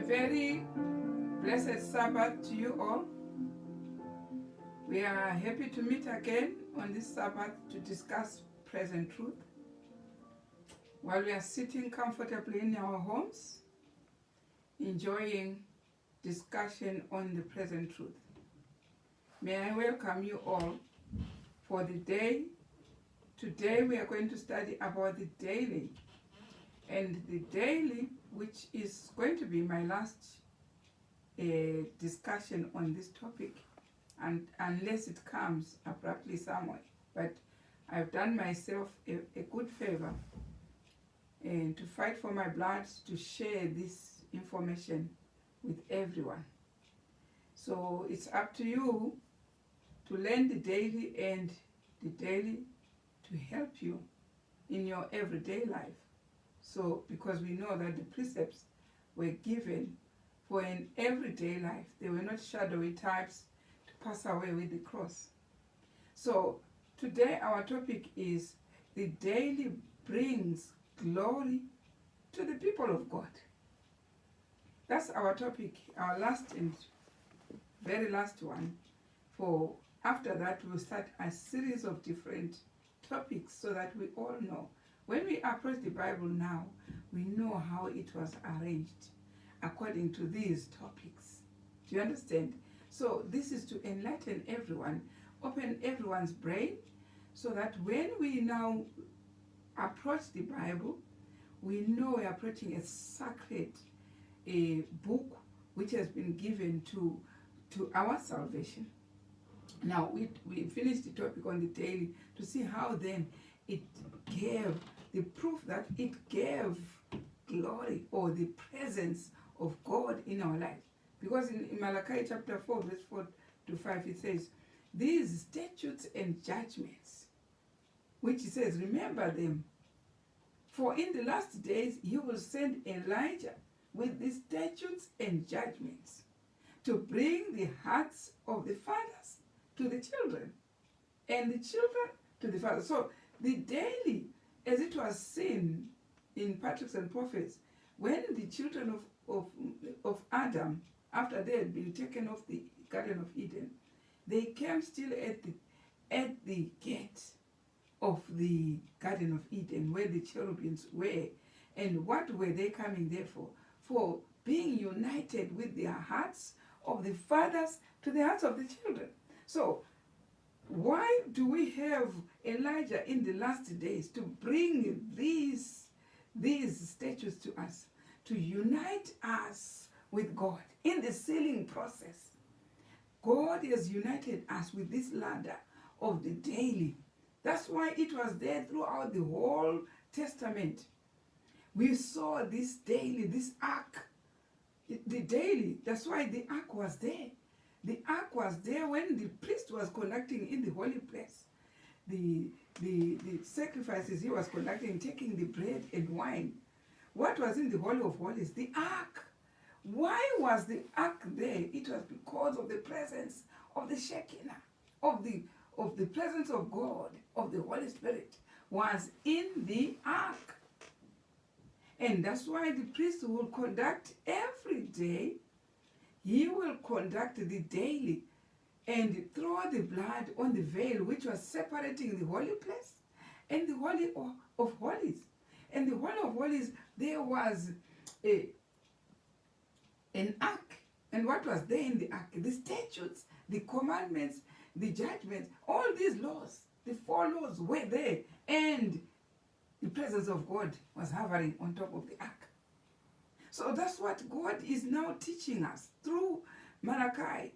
very blessed Sabbath to you all. We are happy to meet again on this Sabbath to discuss present truth while we are sitting comfortably in our homes, enjoying discussion on the present truth. May I welcome you all for the day. Today we are going to study about the daily, and the daily, which is going to be my last discussion on this topic, and unless it comes abruptly somewhere. But I've done myself a good favor and to fight for my blood to share this information with everyone. So it's up to you to learn the daily, and the daily to help you in your everyday life. So because we know that the precepts were given for an everyday life, they were not shadowy types to pass away with the cross. So today our topic is the daily brings glory to the people of God. That's our topic, our last and very last one. For after that we'll start a series of different topics so that we all know. When we approach the Bible now, we know how it was arranged according to these topics. Do you understand? So this is to enlighten everyone, open everyone's brain, so that when we now approach the Bible, we know we're approaching a sacred book which has been given to our salvation. Now we finished the topic on the daily to see how then it gave the proof that it gave glory or the presence of God in our life. Because in Malachi chapter 4 verse 4 to 5 it says, these statutes and judgments, which it says, remember them, for in the last days he will send Elijah with the statutes and judgments to bring the hearts of the fathers to the children, and the children to the fathers. So the daily, as it was seen in Patriarchs and Prophets, when the children of Adam, after they had been taken off the Garden of Eden, they came still at the gate of the Garden of Eden where the cherubims were. And what were they coming there for? For being united with their hearts of the fathers to the hearts of the children. So why do we have Elijah in the last days to bring these statutes to us, to unite us with God in the sealing process? God has united us with this ladder of the daily. That's why it was there throughout the whole Testament. We saw this daily, this ark, the daily. That's why the ark was there. The ark was there when the priest was conducting in the holy place the sacrifices he was conducting, taking the bread and wine. What was in the Holy of Holies? The ark. Why was the ark there? It was because of the presence of the Shekinah, of the presence of God, of the Holy Spirit was in the ark. And that's why the priest will conduct every day. He will conduct the daily and throw the blood on the veil which was separating the holy place and the Holy of Holies. And the Holy of Holies, there was an ark. And what was there in the ark? The statutes, the commandments, the judgments, all these laws, the 4 laws were there. And the presence of God was hovering on top of the ark. So that's what God is now teaching us through Malachi,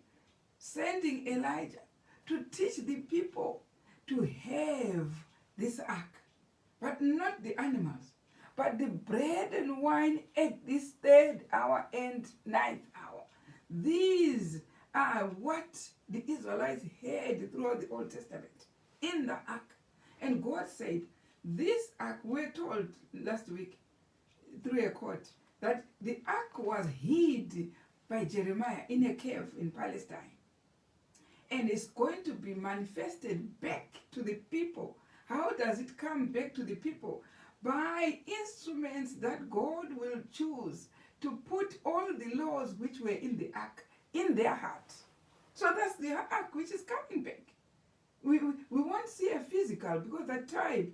sending Elijah to teach the people to have this ark, but not the animals, but the bread and wine at this 3rd hour and 9th hour. These are what the Israelites had throughout the Old Testament in the ark. And God said, this ark, we're told last week through a quote, that the ark was hid by Jeremiah in a cave in Palestine. And it's going to be manifested back to the people. How does it come back to the people? By instruments that God will choose to put all the laws which were in the ark in their heart. So that's the ark which is coming back. We won't see a physical, because the type,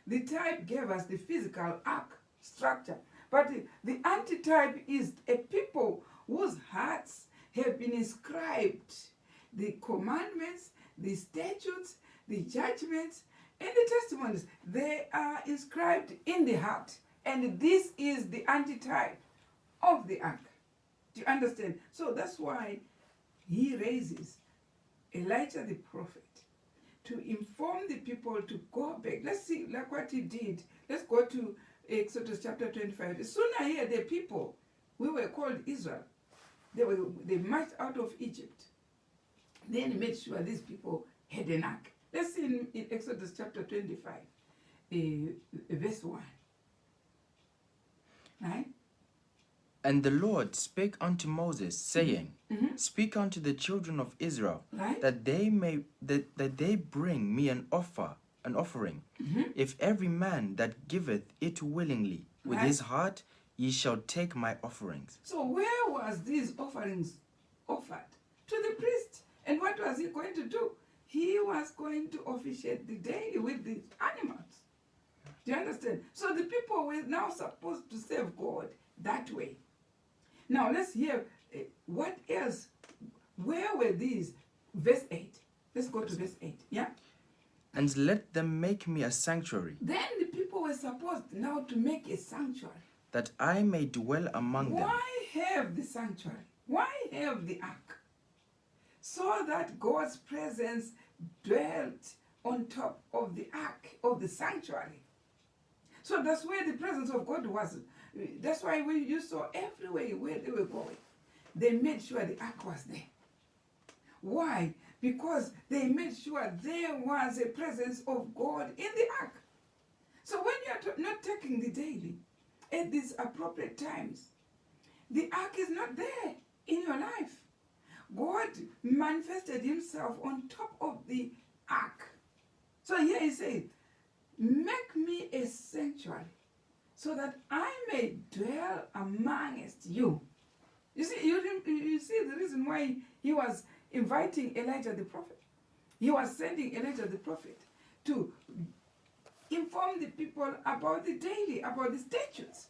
the type gave us the physical ark structure. But the antitype is a people whose hearts have been inscribed the commandments, the statutes, the judgments, and the testimonies. They are inscribed in the heart. And this is the antitype of the ark. Do you understand? So that's why he raises Elijah the prophet to inform the people to go back. Let's see, like what he did. Let's go to Exodus chapter 25. As soon as here the people, we were called Israel. They marched out of Egypt. Then he made sure these people had an ark. Let's see in Exodus chapter 25, verse 1. Right? And the Lord spake unto Moses, saying, Speak unto the children of Israel, Right? that they bring me an offering. If every man that giveth it willingly with Right. his heart, ye shall take my offerings. So where was these offerings offered? To the priest. And what was he going to do? He was going to officiate the daily with the animals. Do you understand? So the people were now supposed to serve God that way. Now let's hear what else. Where were these? Verse 8. Let's go to verse 8. Yeah? And let them make me a sanctuary, Then the people were supposed now to make a sanctuary. that I may dwell among them. Why have the sanctuary? Why have the ark? So that God's presence dwelt on top of the ark, of the sanctuary. So that's where the presence of God was. That's why you saw everywhere where they were going, they made sure the ark was there. Why? Because they made sure there was a presence of God in the ark. So when you're not taking the daily at these appropriate times, the ark is not there in your life. God manifested himself on top of the ark. So here he said, make me a sanctuary so that I may dwell amongst you. You see the reason why he was inviting Elijah the prophet. He was sending Elijah the prophet to inform the people about the daily, about the statutes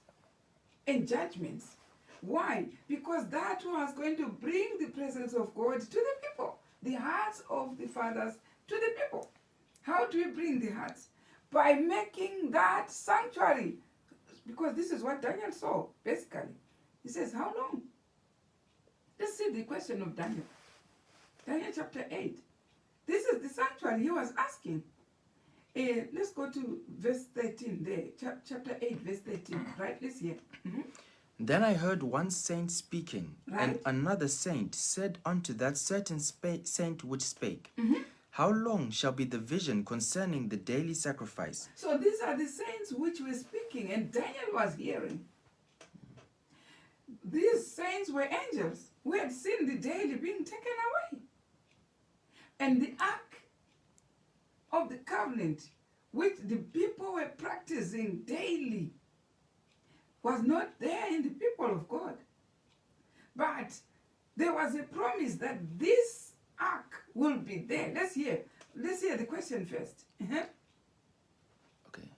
and judgments. Why? Because that was going to bring the presence of God to the people, the hearts of the fathers to the people. How do we bring the hearts? By making that sanctuary. Because this is what Daniel saw, basically. He says, how long? Let's see the question of Daniel. Daniel chapter 8. This is the sanctuary he was asking. Let's go to verse 13 there. Chapter 8, verse 13. Right, let's hear. Then I heard one saint speaking, Right. and another saint said unto that certain saint which spake, How long shall be the vision concerning the daily sacrifice? So these are the saints which were speaking, and Daniel was hearing. These saints were angels who had seen the daily being taken away. And the ark of the covenant, which the people were practicing daily, was not there in the people of God. But there was a promise that this ark will be there. Let's hear the question first. Okay.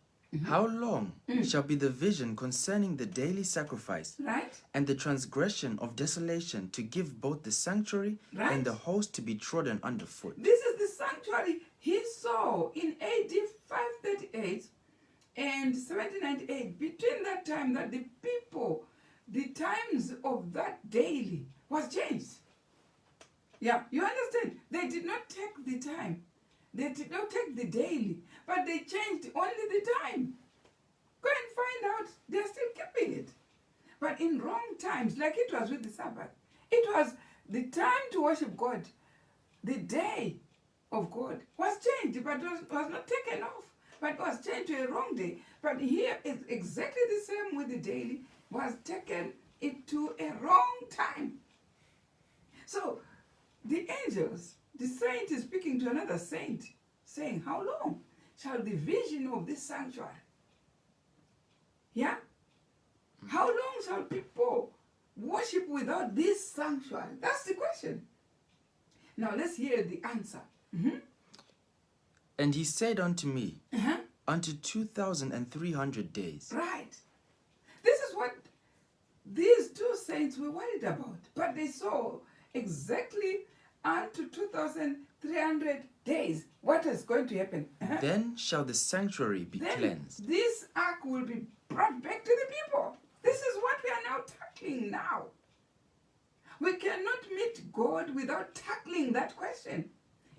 How long shall be the vision concerning the daily sacrifice, Right? and the transgression of desolation, to give both the sanctuary Right. and the host to be trodden underfoot? This is the sanctuary he saw in AD 538 and 1798. Between that time that the people, the times of that daily was changed. Yeah, you understand? They did not take the time. They did not take the daily, but they changed only the time. Go and find out. They're still keeping it. But in wrong times, like it was with the Sabbath, it was the time to worship God. The day of God was changed, but was not taken off, but was changed to a wrong day. But here it's exactly the same with the daily, was taken into a wrong time. So the angels, the saint is speaking to another saint, saying, how long shall the vision of this sanctuary? Yeah? How long shall people worship without this sanctuary? That's the question. Now let's hear the answer. And he said unto me, Uh-huh. unto 2,300 days. Right. This is what these two saints were worried about. But they saw exactly unto 2,300 days what is going to happen. Then shall the sanctuary be Then cleansed. this ark will be brought back to the people. This is what we are now tackling now. We cannot meet God without tackling that question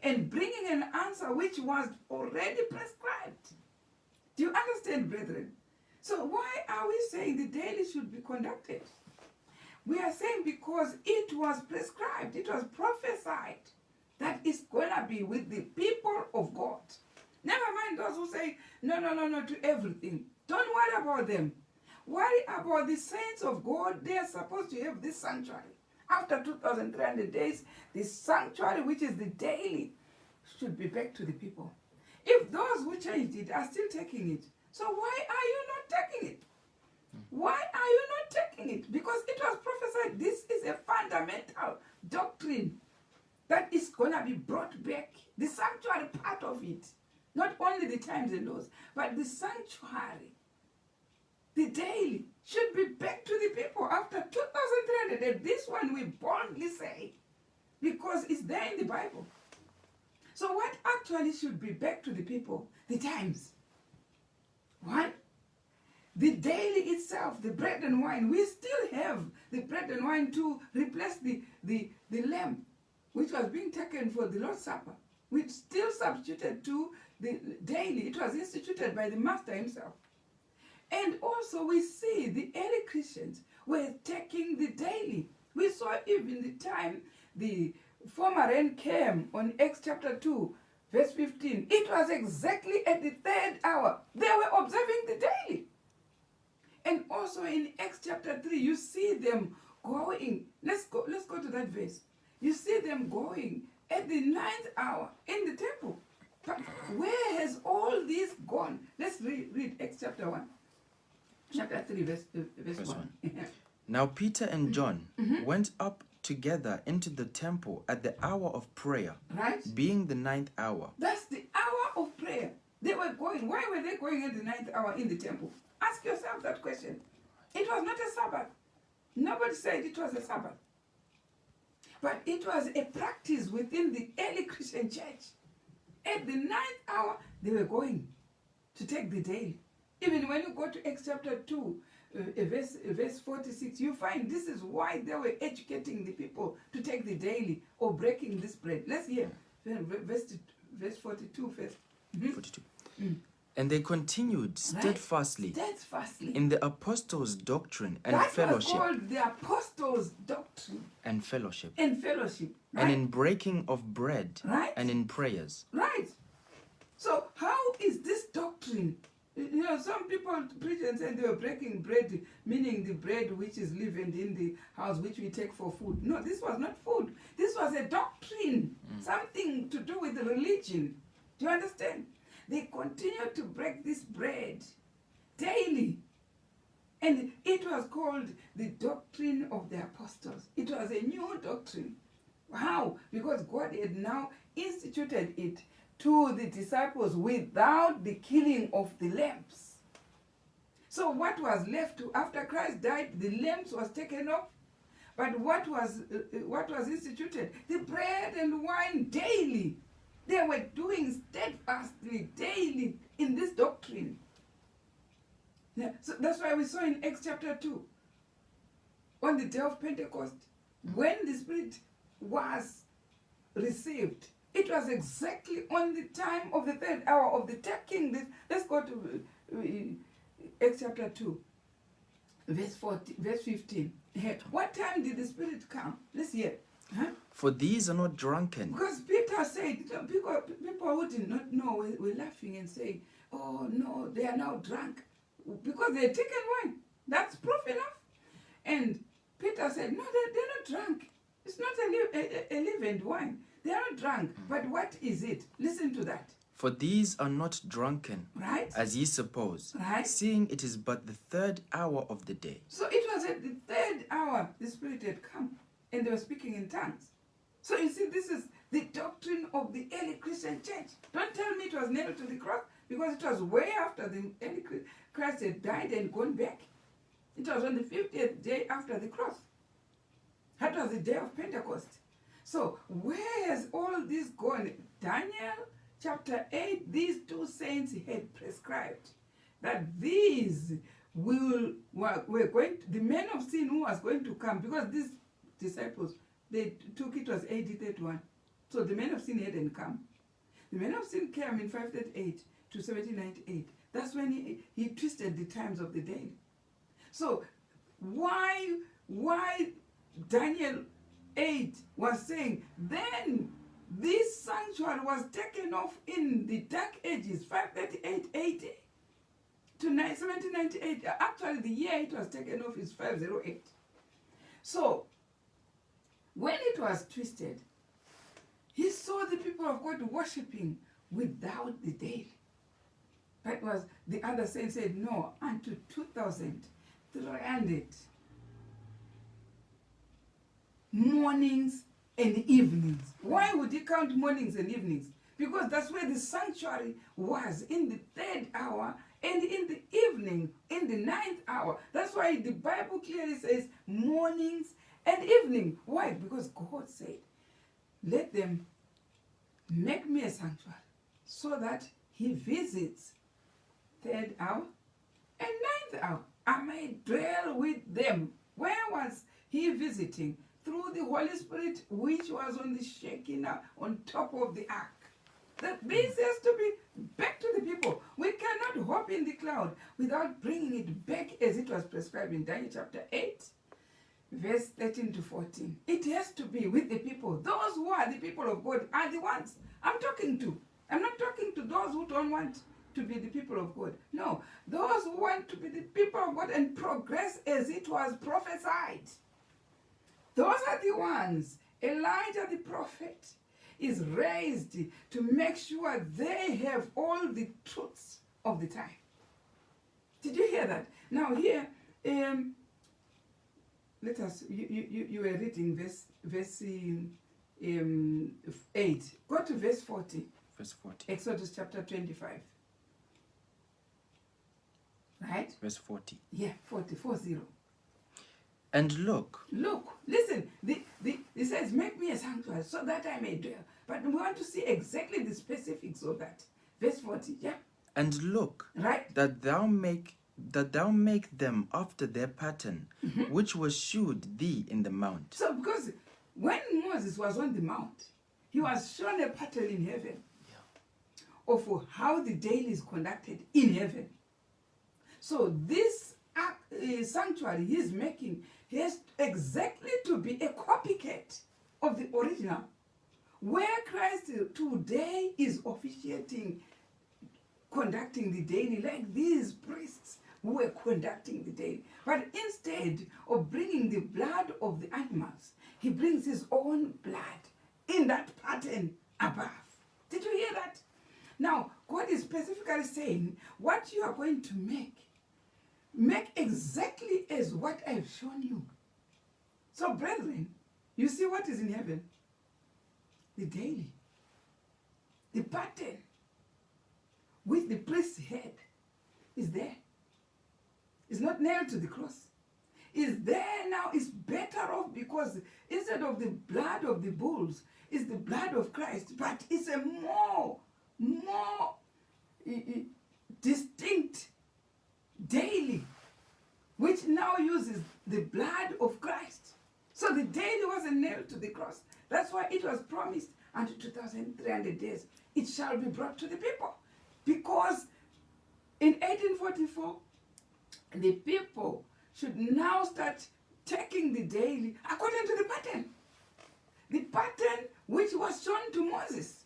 and bringing an answer which was already prescribed. Do you understand, brethren? So why are we saying the daily should be conducted? We are saying because it was prescribed, it was prophesied that it's going to be with the people of God. Never mind those who say, no, to everything. Don't worry about them. Worry about the saints of God. They are supposed to have this sanctuary. After 2,300 days, the sanctuary, which is the daily, should be back to the people. If those who changed it are still taking it, so why are you not taking it? Why are you not taking it? Because it was prophesied. This is a fundamental doctrine that is going to be brought back. The sanctuary part of it. Not only the times and laws, but the sanctuary, the daily, should be back to the people after 2,300. And this one we boldly say, because it's there in the Bible. So what actually should be back to the people? The times. One, the daily itself, the bread and wine. We still have the bread and wine to replace the lamb, which was being taken for the Lord's Supper. We still substituted to the daily. It was instituted by the Master himself. And also we see the early Christians were taking the daily. We saw even the time the former rain came on Acts chapter 2, verse 15. It was exactly at the third hour. They were observing the daily. And also in Acts chapter 3, you see them going. Let's go to that verse. You see them going at the 9th hour in the temple. But where has all this gone? Let's read Acts chapter 1. Chapter 3, verse 1. Now Peter and John went up together into the temple at the hour of prayer, Right? being the 9th hour. That's the hour of prayer. They were going. Why were they going at the 9th hour in the temple? Ask yourself that question. It was not a Sabbath. Nobody said it was a Sabbath. But it was a practice within the early Christian church. At the 9th hour, they were going to take the daily. Even when you go to Acts chapter 2, verse 46, you find this is why they were educating the people to take the daily or breaking this bread. Let's hear verse 42 first. 42. And they continued steadfastly in the apostles' doctrine and fellowship. That was called the apostles' doctrine. And fellowship. And fellowship. Right? And in breaking of bread. Right? And in prayers. Right. So how is this doctrine? You know, some people preach and say they were breaking bread, meaning the bread which is leavened in the house, which we take for food. No, this was not food. This was a doctrine, something to do with religion. Do you understand? They continued to break this bread daily. And it was called the doctrine of the apostles. It was a new doctrine. How? Because God had now instituted it to the disciples without the killing of the lambs. So what was left after Christ died, the lambs was taken off. But what was instituted? The bread and wine daily. They were doing steadfastly daily in this doctrine. Yeah, so that's why we saw in Acts chapter 2, on the day of Pentecost, when the Spirit was received, it was exactly on the time of the third hour of the taking. Let's go to Acts chapter 2, verse 15. What time did the Spirit come? Let's hear. Huh? For these are not drunken. Because Peter said, people who did not know were laughing and saying, oh no, they are now drunk. Because they had taken wine. That's proof enough. And Peter said, no, they're not drunk. It's not a leavened wine. They are not drunk. But what is it? Listen to that. For these are not drunken, Right? as ye suppose, Right? seeing it is but the 3rd hour of the day. So it was at the 3rd hour the Spirit had come and they were speaking in tongues. So you see, this is the doctrine of the early Christian church. Don't tell me it was nailed to the cross, because it was way after the early Christ had died and gone back. It was on the 50th day after the cross. That was the day of Pentecost. So where has all this gone? Daniel chapter 8, these two saints had prescribed that these were going to, the man of sin who was going to come, because these disciples, they took it was AD 31. So the man of sin hadn't come. The man of sin came in 538 to 1798. That's when he twisted the times of the day. So why Daniel 8 was saying, then this sanctuary was taken off in the dark ages, 538 AD to 1798. Actually, the year it was taken off is 508. So when it was twisted, he saw the people of God worshipping without the day. That was, the other saint said, no, unto 2,300 mornings and evenings. Why would he count mornings and evenings? Because that's where the sanctuary was, in the 3rd hour and in the evening, in the 9th hour. That's why the Bible clearly says mornings and evening. Why? Because God said, let them make me a sanctuary so that he visits 3rd hour and 9th hour. I may dwell with them. Where was he visiting? Through the Holy Spirit, which was on the Shekinah, on top of the ark. That this has to be back to the people. We cannot hop in the cloud without bringing it back as it was prescribed in Daniel chapter 8, verse 13 to 14. It has to be with the people. Those who are the people of God are the ones I'm talking to. I'm not talking to those who don't want to be the people of God. No, those who want to be the people of God and progress as it was prophesied. Those are the ones. Elijah the prophet is raised to make sure they have all the truths of the time. Did you hear that? Now here, let us, you were reading verse 8. Go to verse 40. Verse 40. Exodus chapter 25. Right? Verse 40. Yeah, 40. And look. Look, listen, it says, make me a sanctuary so that I may dwell. But we want to see exactly the specifics of that. Verse 40, yeah? And look, right, that thou make them after their pattern, which was shewed thee in the mount. So because when Moses was on the mount, he was shown a pattern in heaven of how the day is conducted in heaven. So this sanctuary he's making has exactly to be a copycat of the original, where Christ today is officiating, conducting the daily, like these priests who were conducting the daily. But instead of bringing the blood of the animals, he brings his own blood in that pattern above. Did you hear that? Now, God is specifically saying, what you are going to make exactly as what I've shown you. So, brethren, you see what is in heaven? The daily. The pattern with the priest's head is there. It's not nailed to the cross. It's there now. It's better off because instead of the blood of the bulls, it's the blood of Christ. But it's a more distinct daily, which now uses the blood of Christ. So the daily wasn't nailed to the cross. That's why it was promised unto 2,300 days. It shall be brought to the people. Because in 1844, the people should now start taking the daily according to the pattern. The pattern which was shown to Moses.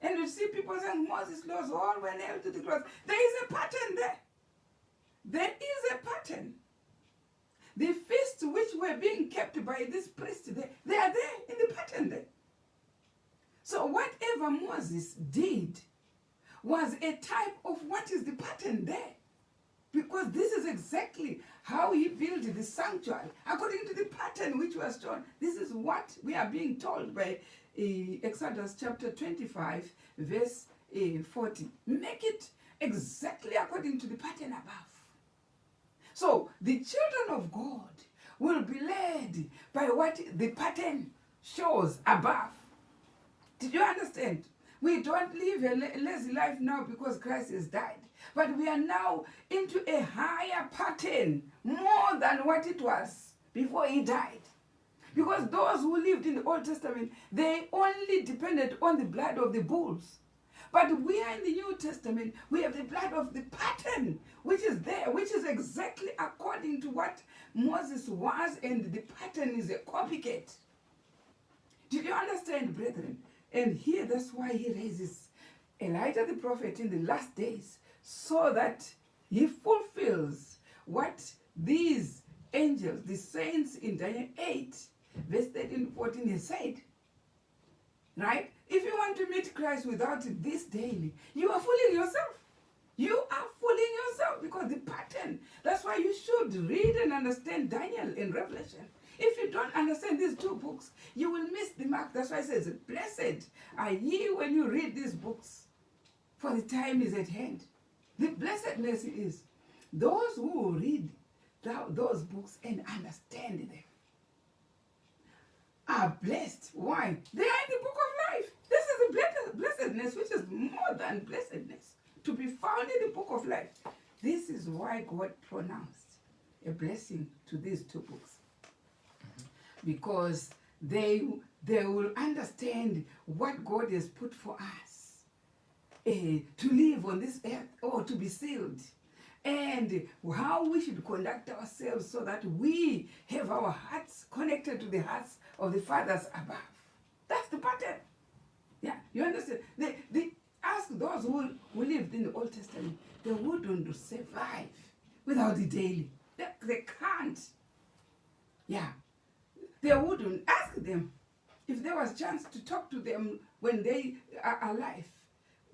And you see people saying Moses' laws all were nailed to the cross. There is a pattern there. There is a pattern. The feasts which were being kept by this priest, they are there in the pattern there. So whatever Moses did was a type of what is the pattern there. Because this is exactly how he built the sanctuary, according to the pattern which was shown. This is what we are being told by Exodus chapter 25, verse 40. Make it exactly according to the pattern above. So the children of God will be led by what the pattern shows above. Did you understand? We don't live a lazy life now because Christ has died. But we are now into a higher pattern, more than what it was before he died. Because those who lived in the Old Testament, they only depended on the blood of the bulls. But we are in the New Testament, we have the blood of the pattern, which is there, which is exactly according to what Moses was, and the pattern is a copycat. Did you understand, brethren? And here, that's why he raises Elijah the prophet in the last days, so that he fulfills what these angels, the saints in Daniel 8, verse 13, 14 has said. Right? If you want to meet Christ without this daily, you are fooling yourself. You are fooling yourself, because the pattern, that's why you should read and understand Daniel and Revelation. If you don't understand these two books, you will miss the mark. That's why it says, blessed are ye when you read these books, for the time is at hand. The blessedness is those who read those books and understand them are blessed. Why? They are in the book of life. This is the blessedness, which is more than blessedness, to be found in the book of life. This is why God pronounced a blessing to these two books. Because they will understand what God has put for us to live on this earth, or to be sealed, and how we should conduct ourselves so that we have our hearts connected to the hearts of the fathers above. That's the pattern. Yeah, you understand? They ask those who lived in the Old Testament, they wouldn't survive without the daily. They can't. Yeah. They wouldn't ask them if there was chance to talk to them when they are alive.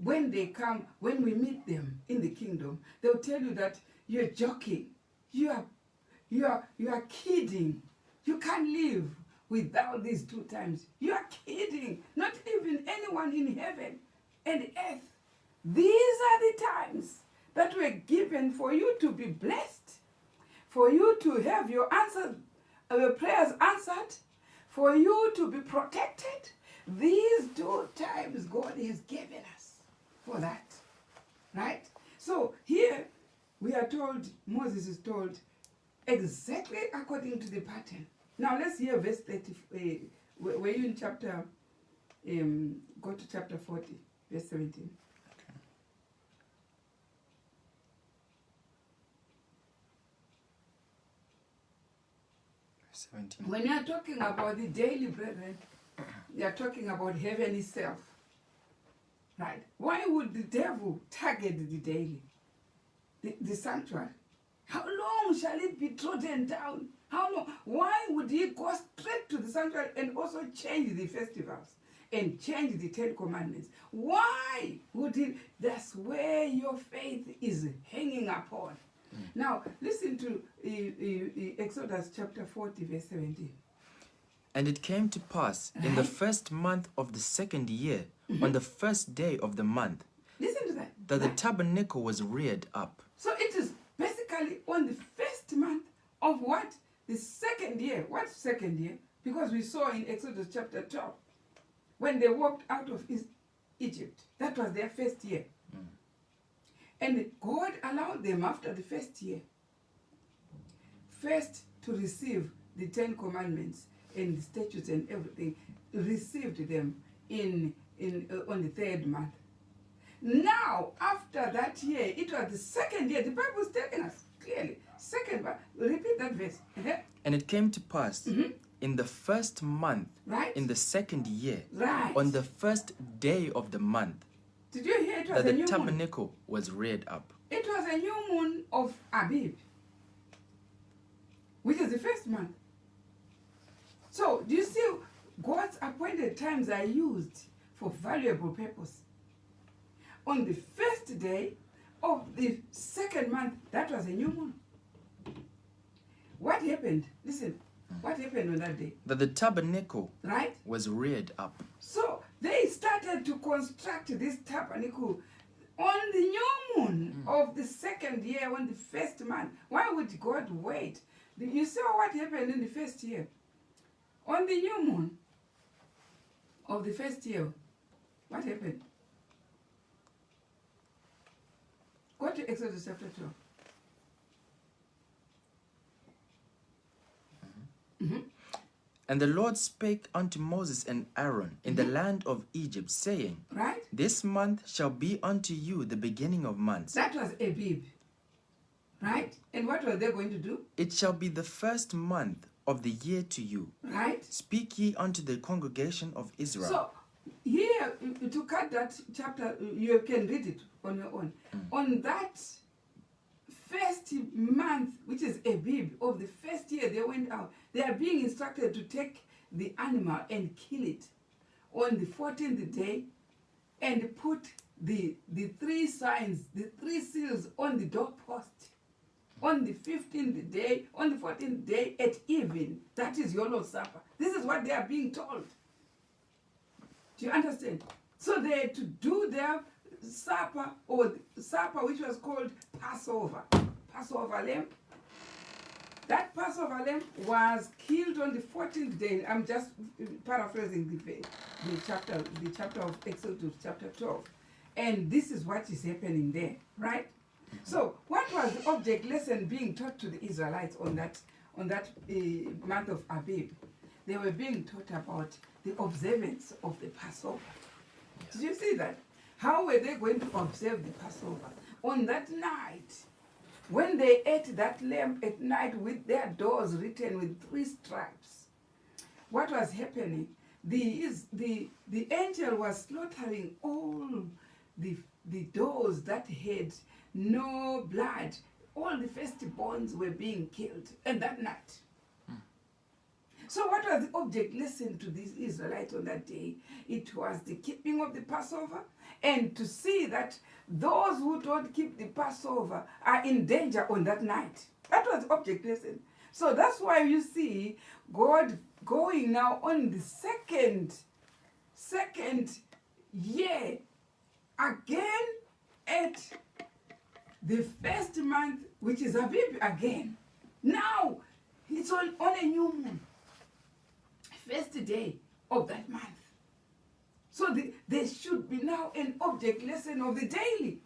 When they come, when we meet them in the kingdom, they'll tell you that you're joking. You are kidding. You can't live without these two times. You are kidding. Not even anyone in heaven and earth. These are the times that were given for you to be blessed, for you to have your prayers answered, for you to be protected. These two times God has given us for that. Right? So here we are told, Moses is told, exactly according to the pattern. Now let's hear verse 30. Were you in chapter, go to chapter 40, verse 17. 17. When you are talking about the daily, brethren, you are talking about heaven itself. Right? Why would the devil target the daily? The sanctuary? How long shall it be trodden down? How long? Why would he go straight to the sanctuary and also change the festivals and change the 10 commandments? Why would he? That's where your faith is hanging upon. Now, listen to Exodus chapter 40, verse 17. And it came to pass in the first month of the second year, on the first day of the month, Listen to that. that the tabernacle was reared up. So it is basically on the first month of what? The second year. What second year? Because we saw in Exodus chapter 12, when they walked out of Egypt, that was their first year. And God allowed them after the first year, first to receive the 10 commandments and the statutes and everything, received them on the third month. Now, after that year, it was the second year. The Bible is telling us clearly. Second month. Repeat that verse. Okay? And it came to pass in the first month, Right? in the second year, Right. on the first day of the month, Did you hear it was that a the new moon? tabernacle was reared up. It was a new moon of Abib, which is the first month. So, do you see God's appointed times are used for valuable purpose? on the first day of the second month, that was a new moon. What happened? Listen, what happened on that day? That the tabernacle Right? was reared up. So they started to construct this tabernacle on the new moon of the second year, on the first month. Why would God wait? You saw what happened in the first year. On the new moon of the first year, what happened? Go to Exodus chapter 12. And the Lord spake unto Moses and Aaron in the land of Egypt, saying, Right? This month shall be unto you the beginning of months. That was Abib. Right? And what were they going to do? It shall be the first month of the year to you. Right? Speak ye unto the congregation of Israel. So, here, to cut that chapter, you can read it on your own. On that first month, which is Abib, of the first year they went out, they are being instructed to take the animal and kill it on the 14th day and put the 3 signs, the 3 seals on the doorpost. On the 15th day, on the 14th day at even, that is your Lord's Supper. This is what they are being told. Do you understand? So they had to do their supper, or supper which was called Passover. Passover lamb. That Passover lamb was killed on the 14th day. I'm just paraphrasing the chapter of Exodus, chapter 12. And this is what is happening there, right? So, what was the object lesson being taught to the Israelites on that month of Abib? They were being taught about the observance of the Passover. Did you see that? How were they going to observe the Passover? On that night, when they ate that lamb at night with their doors written with 3 stripes, what was happening? The angel was slaughtering all the doors that had no blood. All the firstborns were being killed, and that night. So what was the object lesson to these Israelites on that day? It was the keeping of the Passover, and to see that those who don't keep the Passover are in danger on that night. That was the object lesson. So that's why you see God going now on the second year again at the first month, which is Abib again. Now it's on a new moon. First day of that month. So there should be now an object lesson of the daily.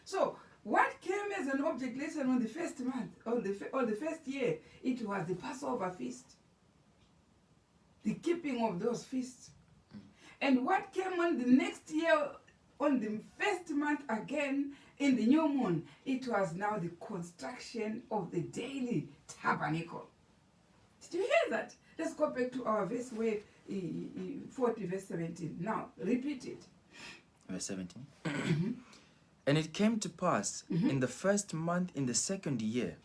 So what came as an object lesson on the first month, on the first year? It was the Passover feast. The keeping of those feasts. And what came on the next year, on the first month again, in the new moon, it was now the construction of the daily tabernacle. Did you hear that? Let's go back to our verse where 40 verse 17. Now, repeat it. Verse 17. And it came to pass in the first month in the second year,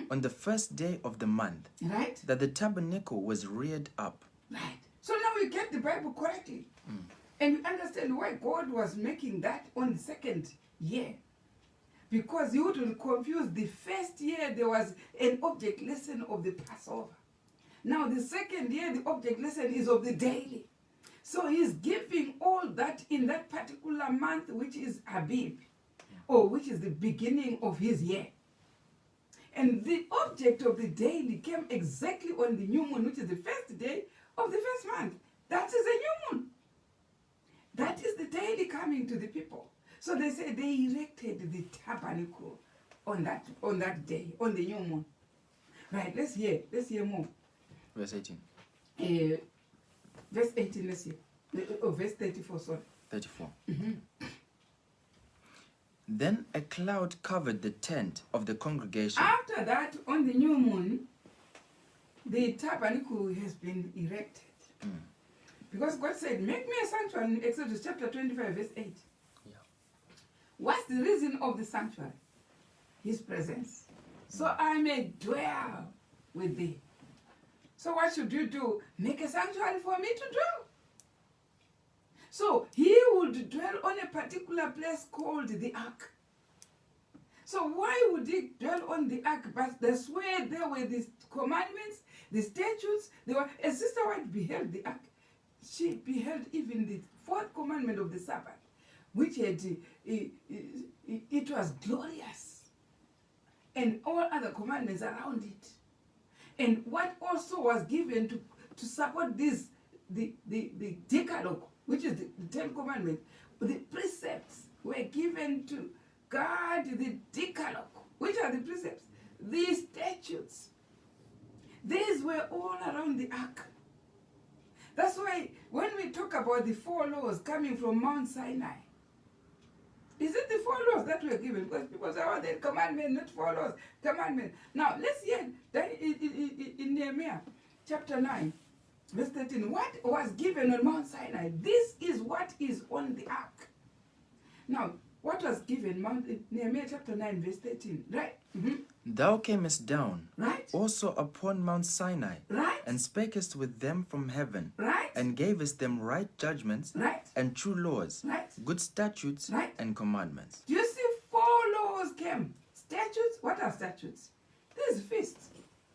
on the first day of the month, Right? that the tabernacle was reared up. Right. So now we get the Bible correctly. And you understand why God was making that on the second year. Because you wouldn't confuse the first year, there was an object lesson of the Passover. Now the second year, the object lesson is of the daily. So he's giving all that in that particular month, which is Abib, or which is the beginning of his year. And the object of the daily came exactly on the new moon, which is the first day of the first month. That is a new moon. That is the daily coming to the people. So they say they erected the tabernacle on that day, on the new moon. Right, let's hear more. Verse 18. Verse 18, let's see. Verse 34, sorry. 34. Then a cloud covered the tent of the congregation. After that, on the new moon, the tabernacle has been erected. Because God said, make me a sanctuary in Exodus chapter 25, verse 8. Yeah. What's the reason of the sanctuary? His presence. So I may dwell with thee. So what should you do? Make a sanctuary for me to dwell. So he would dwell on a particular place called the ark. So why would he dwell on the ark? But that's where there were these commandments, the statutes. As Sister White beheld the ark, she beheld even the fourth commandment of the Sabbath, which had it was glorious, and all other commandments around it. And what also was given to support this, the Decalogue, which is the Ten Commandments, the precepts were given to guard the Decalogue. Which are the precepts? The statutes. These were all around the ark. That's why when we talk about the 4 laws coming from Mount Sinai, is it the 4 laws that were given? Because people say, oh, the commandment, not 4 laws, commandment. Now, let's hear in Nehemiah chapter 9, verse 13. What was given on Mount Sinai? This is what is on the ark. Now, what was given? Nehemiah chapter 9, verse 13, right? Mm-hmm. Thou camest down, right, also upon Mount Sinai, right, and spakest with them from heaven, right, and gavest them right judgments, right, and true laws, right, good statutes, right, and commandments. Do you see 4 laws came? Statutes? What are statutes? These feasts.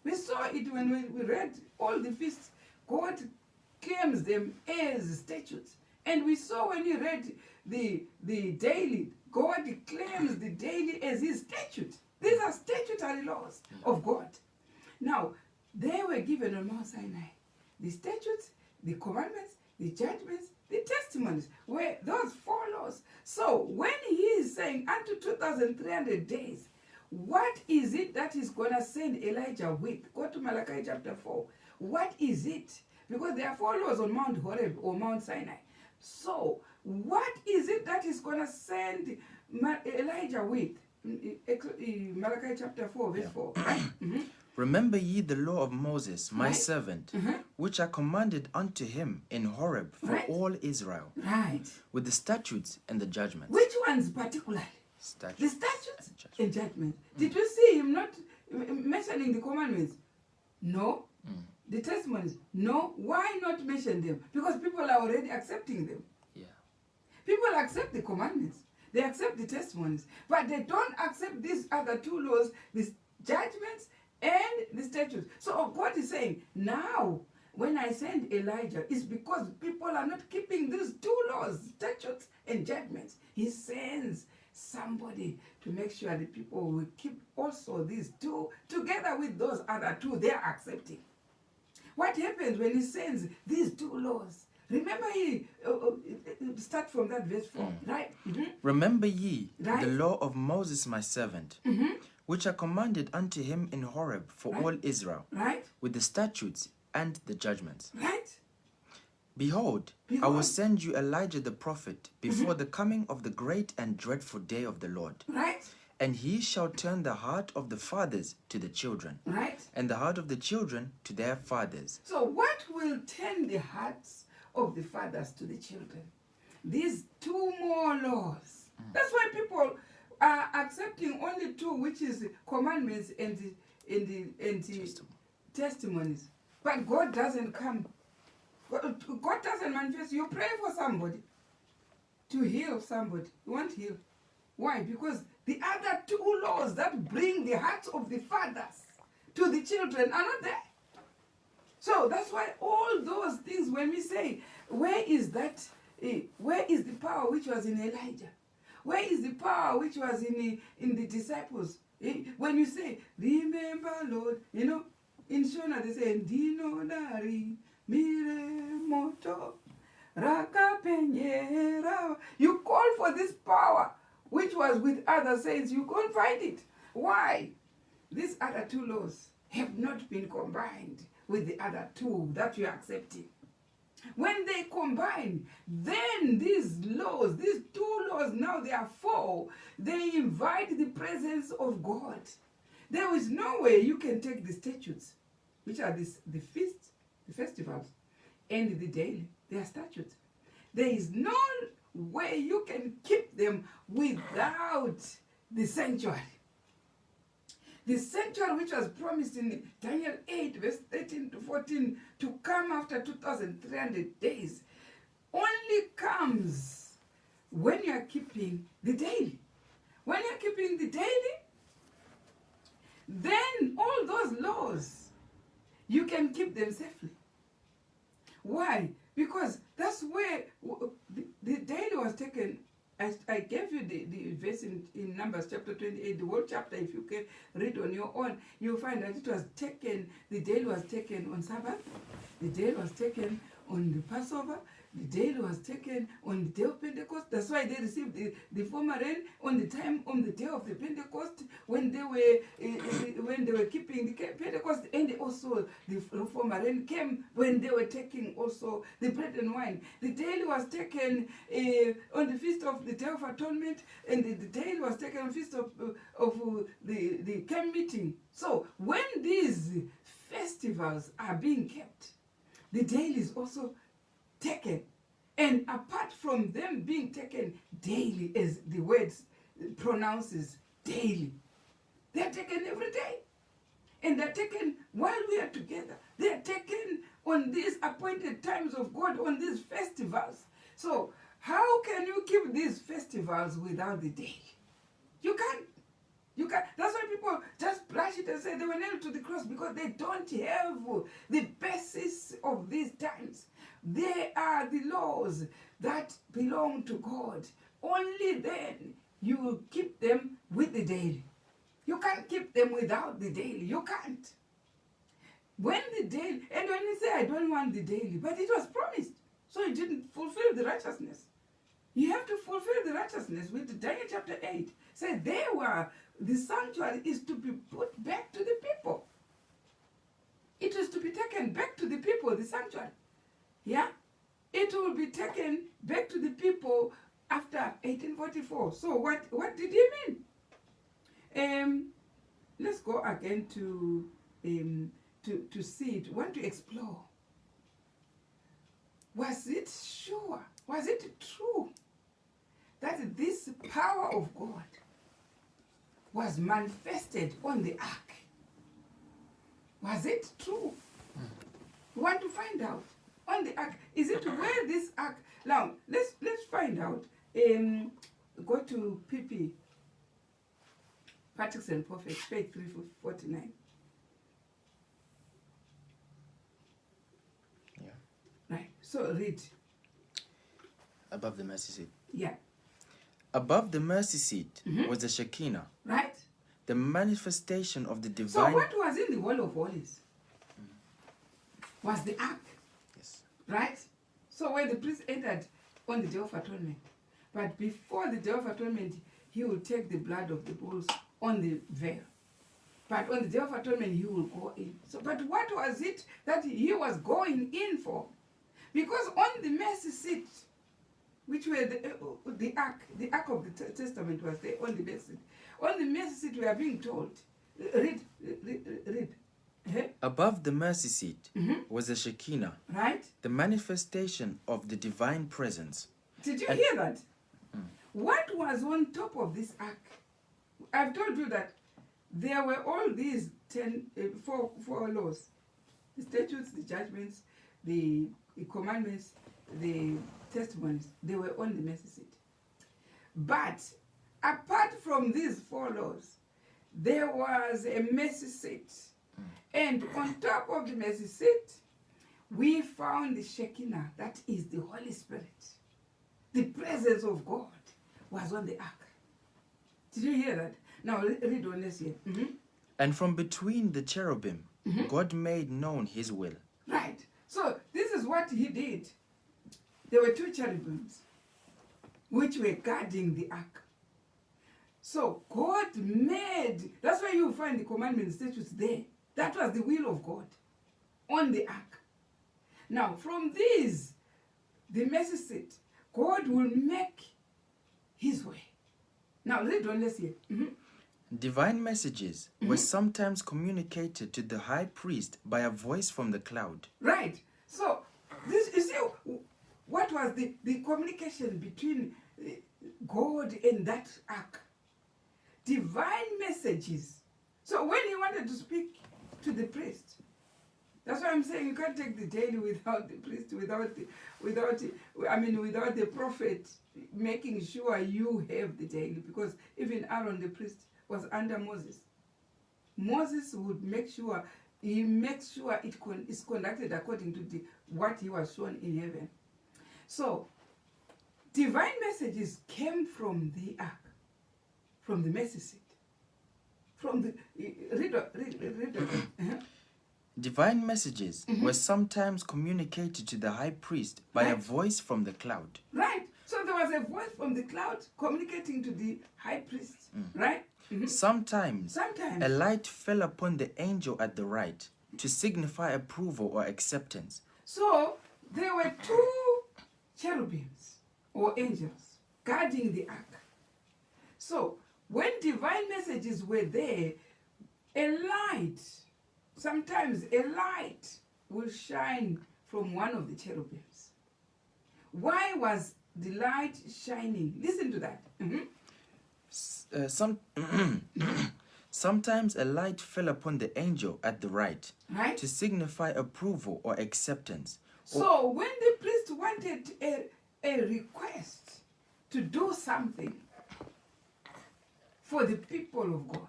We saw it when we read all the feasts. God claims them as statutes. And we saw when you read the daily, God claims the daily as his statute. These are statutory laws of God. Now, they were given on Mount Sinai. The statutes, the commandments, the judgments, the testimonies were those 4 laws. So when he is saying unto 2,300 days, what is it that is going to send Elijah with? Go to Malachi chapter 4. What is it? Because there are 4 laws on Mount Horeb or Mount Sinai. So what is it that is going to send Elijah with? Malachi chapter 4, verse 4. Right? Mm-hmm. Remember ye the law of Moses, my right, servant, mm-hmm, which I commanded unto him in Horeb for right, all Israel, right, with the statutes and the judgments. Which ones particularly? Statutes the statutes and judgments. Mm. Did you see him not mentioning the commandments? No. Mm. The testimonies? No. Why not mention them? Because people are already accepting them. Yeah. People accept the commandments. They accept the testimonies. But they don't accept these other 2 laws, the judgments and the statutes. So God is saying, now, when I send Elijah, it's because people are not keeping these 2 laws, statutes and judgments. He sends somebody to make sure the people will keep also these 2 together with those other 2 they are accepting. What happens when he sends these 2 laws? Remember, he start from that verse 4, right? Mm-hmm. Remember ye right, the law of Moses my servant, mm-hmm, which I commanded unto him in Horeb for right, all Israel, right, with the statutes and the judgments. right. Behold, I will send you Elijah the prophet before the coming of the great and dreadful day of the Lord. Right. And he shall turn the heart of the fathers to the children, Right. and the heart of the children to their fathers. So what will turn the hearts of the fathers to the children? These 2 more laws. That's why people are accepting only 2, which is commandments and the testimonies. But God doesn't come. God doesn't manifest. You pray for somebody to heal somebody. You won't heal. Why? Because the other 2 laws that bring the hearts of the fathers to the children are not there. So that's why all those things, when we say, where is that? Where is the power which was in Elijah? Where is the power which was in the disciples? When you say, remember, Lord, you know, in Shona they say, Dino Dari, Mire Moto, Raka Peñera. You call for this power which was with other saints. You can't find it. Why? These other 2 laws have not been combined with the other 2 that you are accepting. When they combine, then these laws, these 2 laws, now they are 4, they invite the presence of God. There is no way you can take the statutes, which are the feasts, the festivals, and the daily, they are statutes. There is no way you can keep them without the sanctuary. The sanctuary which was promised in Daniel 8, verse 13 to 14, to come after 2,300 days. only comes when you are keeping the daily. When you are keeping the daily, then all those laws, you can keep them safely. Why? Because that's where the daily was taken. I gave you the verse in Numbers chapter 28, the whole chapter. If you can read on your own, you'll find that it was taken, the daily was taken on Sabbath, the daily was taken on the Passover, the daily was taken on the day of Pentecost. That's why they received the former rain on the day of the Pentecost, when they were keeping the Pentecost, and also the former rain came when they were taking also the bread and wine. The daily was taken on the feast of the Day of Atonement, and the daily was taken on the feast of the camp meeting. So when these festivals are being kept, the daily is also taken. And apart from them being taken daily, as the word pronounces daily, they're taken every day. And they're taken while we are together. They're taken on these appointed times of God, on these festivals. So how can you keep these festivals without the daily? You can't. You can't. That's why people just brush it and say they were nailed to the cross, because they don't have the basis of these times. They are the laws that belong to God. Only then you will keep them with the daily. You can't keep them without the daily. You can't. When the daily, and when you say, I don't want the daily, but it was promised, so you didn't fulfill the righteousness. You have to fulfill the righteousness with Daniel chapter 8. Say the sanctuary is to be put back to the people. It is to be taken back to the people, the sanctuary. Yeah? It will be taken back to the people after 1844. So what did he mean? Let's go again to see it. Want to explore. Was it sure? Was it true that this power of God was manifested on the ark? Was it true? We want to find out. On the ark, is it where this ark? Now let's find out. Go to PP, Patrick's and Prophets, page 349. Yeah. Right. So read. Above the mercy seat. Yeah. Above the mercy seat was the Shekinah. Right. The manifestation of the divine. So what was in the wall of holies? Was the ark. Yes. Right? So when the priest entered on the Day of Atonement, but before the Day of Atonement, he will take the blood of the bulls on the veil. But on the Day of Atonement, he will go in. So, but what was it that he was going in for? Because on the mercy seat, which were the ark of the testament was there on the mercy seat. On the mercy seat, we are being told, read. Above the mercy seat was the Shekinah, Right? the manifestation of the divine presence. Did you hear that? What was on top of this ark? I've told you that there were all these four laws: the statutes, the judgments, the commandments, the testimonies. They were on the mercy seat. But apart from these 4 laws, there was a mercy seat. And on top of the mercy seat, we found the Shekinah, that is the Holy Spirit. The presence of God was on the ark. Did you hear that? Now read on this here. And from between the cherubim, God made known his will. Right. So this is what he did. There were 2 cherubims which were guarding the ark. So God made, that's why you find the commandments, statutes there. That was the will of God on the ark. Now from these, the mercy seat, God will make his way. Now read on this here. Divine messages were sometimes communicated to the high priest by a voice from the cloud. Right. So this, you see, what was the communication between God and that ark? Divine messages. So when he wanted to speak to the priest, That's why I'm saying you can't take the daily without the priest, without the prophet making sure you have the daily, because even Aaron the priest was under Moses. Moses would make sure, he makes sure it's conducted according to what he was shown in heaven. So, divine messages came from the ark, from the mercy seat, from the read. Divine messages were sometimes communicated to the high priest by a voice from the cloud. Right. So there was a voice from the cloud communicating to the high priest. Right? Sometimes a light fell upon the angel at the right to signify approval or acceptance. So there were two cherubims or angels guarding the ark. So when divine messages were there, sometimes a light will shine from one of the cherubims. Why was the light shining? Listen to that. Sometimes a light fell upon the angel at the right Right? to signify approval or acceptance. So when the priest wanted a request to do something for the people of God,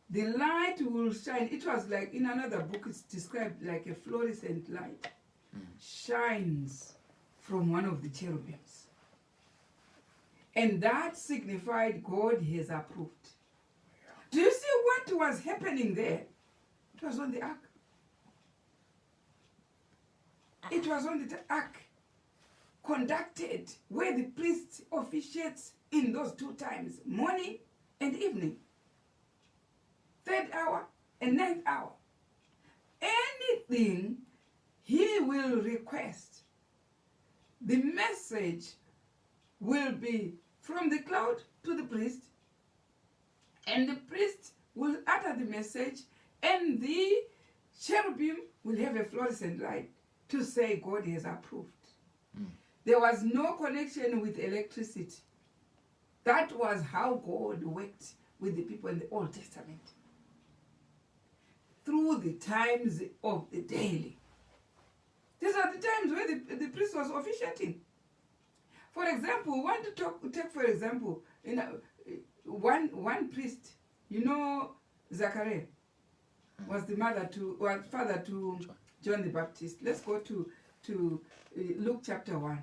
the light will shine. It was like in another book, it's described like a fluorescent light shines from one of the cherubims. And that signified God has approved. Do you see what was happening there? It was on the ark. It was on the ark conducted where the priest officiates in those two times, morning and evening. 3rd hour and 9th hour. Anything he will request, the message will be from the cloud to the priest, and the priest will utter the message, and the cherubim will have a fluorescent light to say God has approved. There was no connection with electricity. That was how God worked with the people in the Old Testament. Through the times of the daily. These are the times where the priest was officiating. For example, we want to take for example, one priest, Zachariah was father to John the Baptist. Let's go to Luke chapter 1.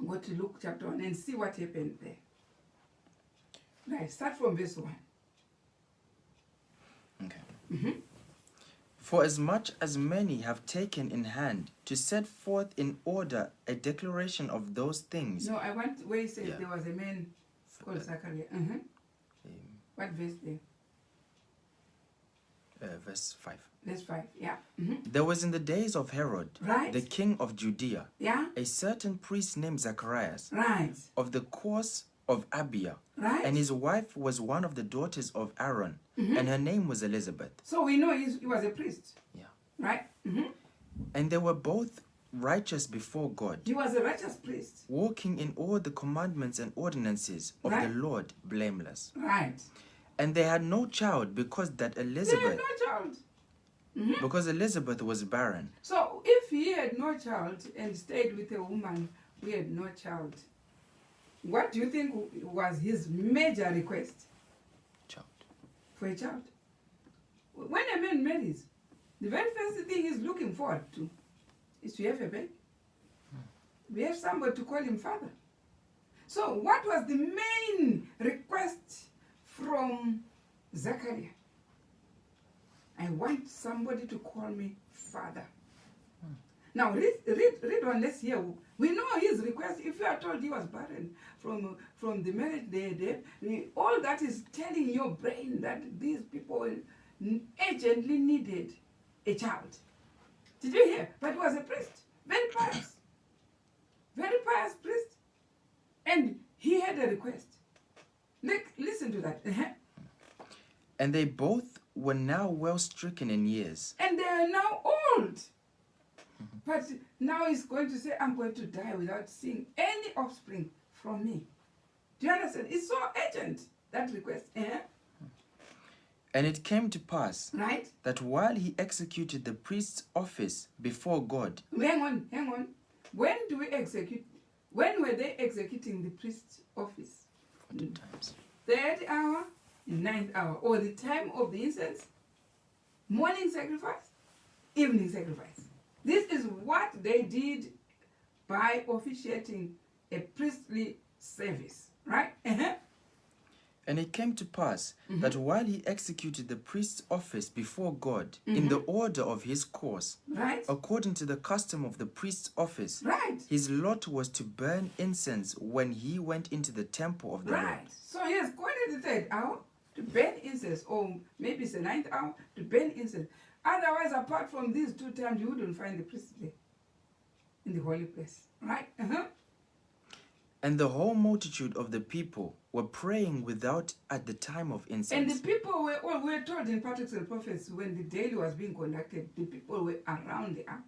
Go to Luke chapter 1 and see what happened there. Right, start from verse 1. Okay. For as much as many have taken in hand to set forth in order a declaration of those things. No, I want where he says there was a man called Zachariah. What verse there? Verse 5. Verse 5, yeah. There was in the days of Herod, Right. the king of Judea, Yeah. a certain priest named Zacharias, Right. of the course of Abia, Right. and his wife was one of the daughters of Aaron, and her name was Elizabeth. So we know he was a priest. Yeah. Right? And they were both righteous before God, He was a righteous priest. walking in all the commandments and ordinances of Right. the Lord blameless. Right. And they had no child because They had Elizabeth no child. was barren. So if he had no child and stayed with a woman who had no child, what do you think was his major request? Child. For a child. When a man marries, the very first thing he's looking forward to is to have a baby. We have somebody to call him father. So what was the main request from Zachariah? I want somebody to call me father. Now read on, let's hear. We know his request. If you are told he was barren from the marriage they had, all that is telling your brain that these people urgently needed a child. Did you hear? But he was a priest, very pious priest, and he had a request. Listen to that. And they both were now well stricken in years. And they are now old. But now he's going to say, I'm going to die without seeing any offspring from me. Do you understand? It's so urgent, that request. And it came to pass Right? that while he executed the priest's office before God, Hang on. When do we execute? When were they executing the priest's office? 40 times. Third hour, ninth hour, or the time of the incense, morning sacrifice, evening sacrifice. This is what they did by officiating a priestly service, right? And it came to pass that while he executed the priest's office before God in the order of his course, Right? according to the custom of the priest's office, Right. his lot was to burn incense when he went into the temple of the Lord. Right. So he has gone in the third hour to burn incense, or maybe it's the ninth hour to burn incense. Otherwise, apart from these two times, you wouldn't find the priest there in the holy place, right? And the whole multitude of the people were praying without at the time of And incense. the people were told in Patrick's and Prophets when the daily was being conducted, the people were around the ark,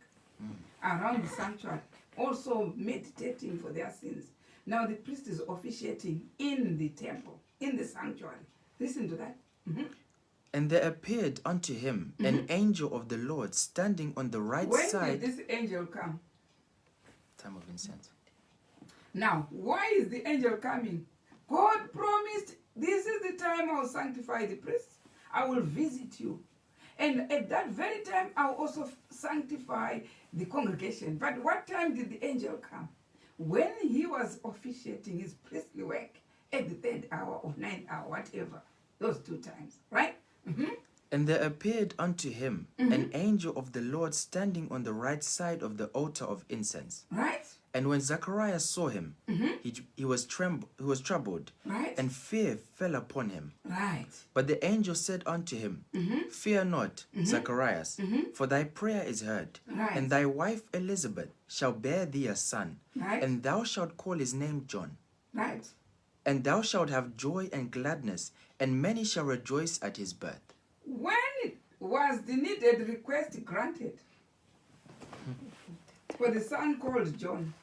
around the sanctuary, also meditating for their sins. Now the priest is officiating in the temple, in the sanctuary. Listen to that. And there appeared unto him an angel of the Lord standing on the right When side. did this angel come? Time of incense. Now, why is the angel coming? God promised, this is the time I will sanctify the priests. I will visit you. And at that very time, I will also sanctify the congregation. But what time did the angel come? When he was officiating his priestly work at the third hour or ninth hour, whatever. Those two times, right? And there appeared unto him an angel of the Lord standing on the right side of the altar of incense. Right? And when Zacharias saw him, he was troubled, Right? and fear fell upon him. Right. But the angel said unto him, Fear not, Zacharias, for thy prayer is heard, Right. and thy wife Elizabeth shall bear thee a son, Right. and thou shalt call his name John. Right. And thou shalt have joy and gladness, and many shall rejoice at his birth. When was the needed request granted for the son called John?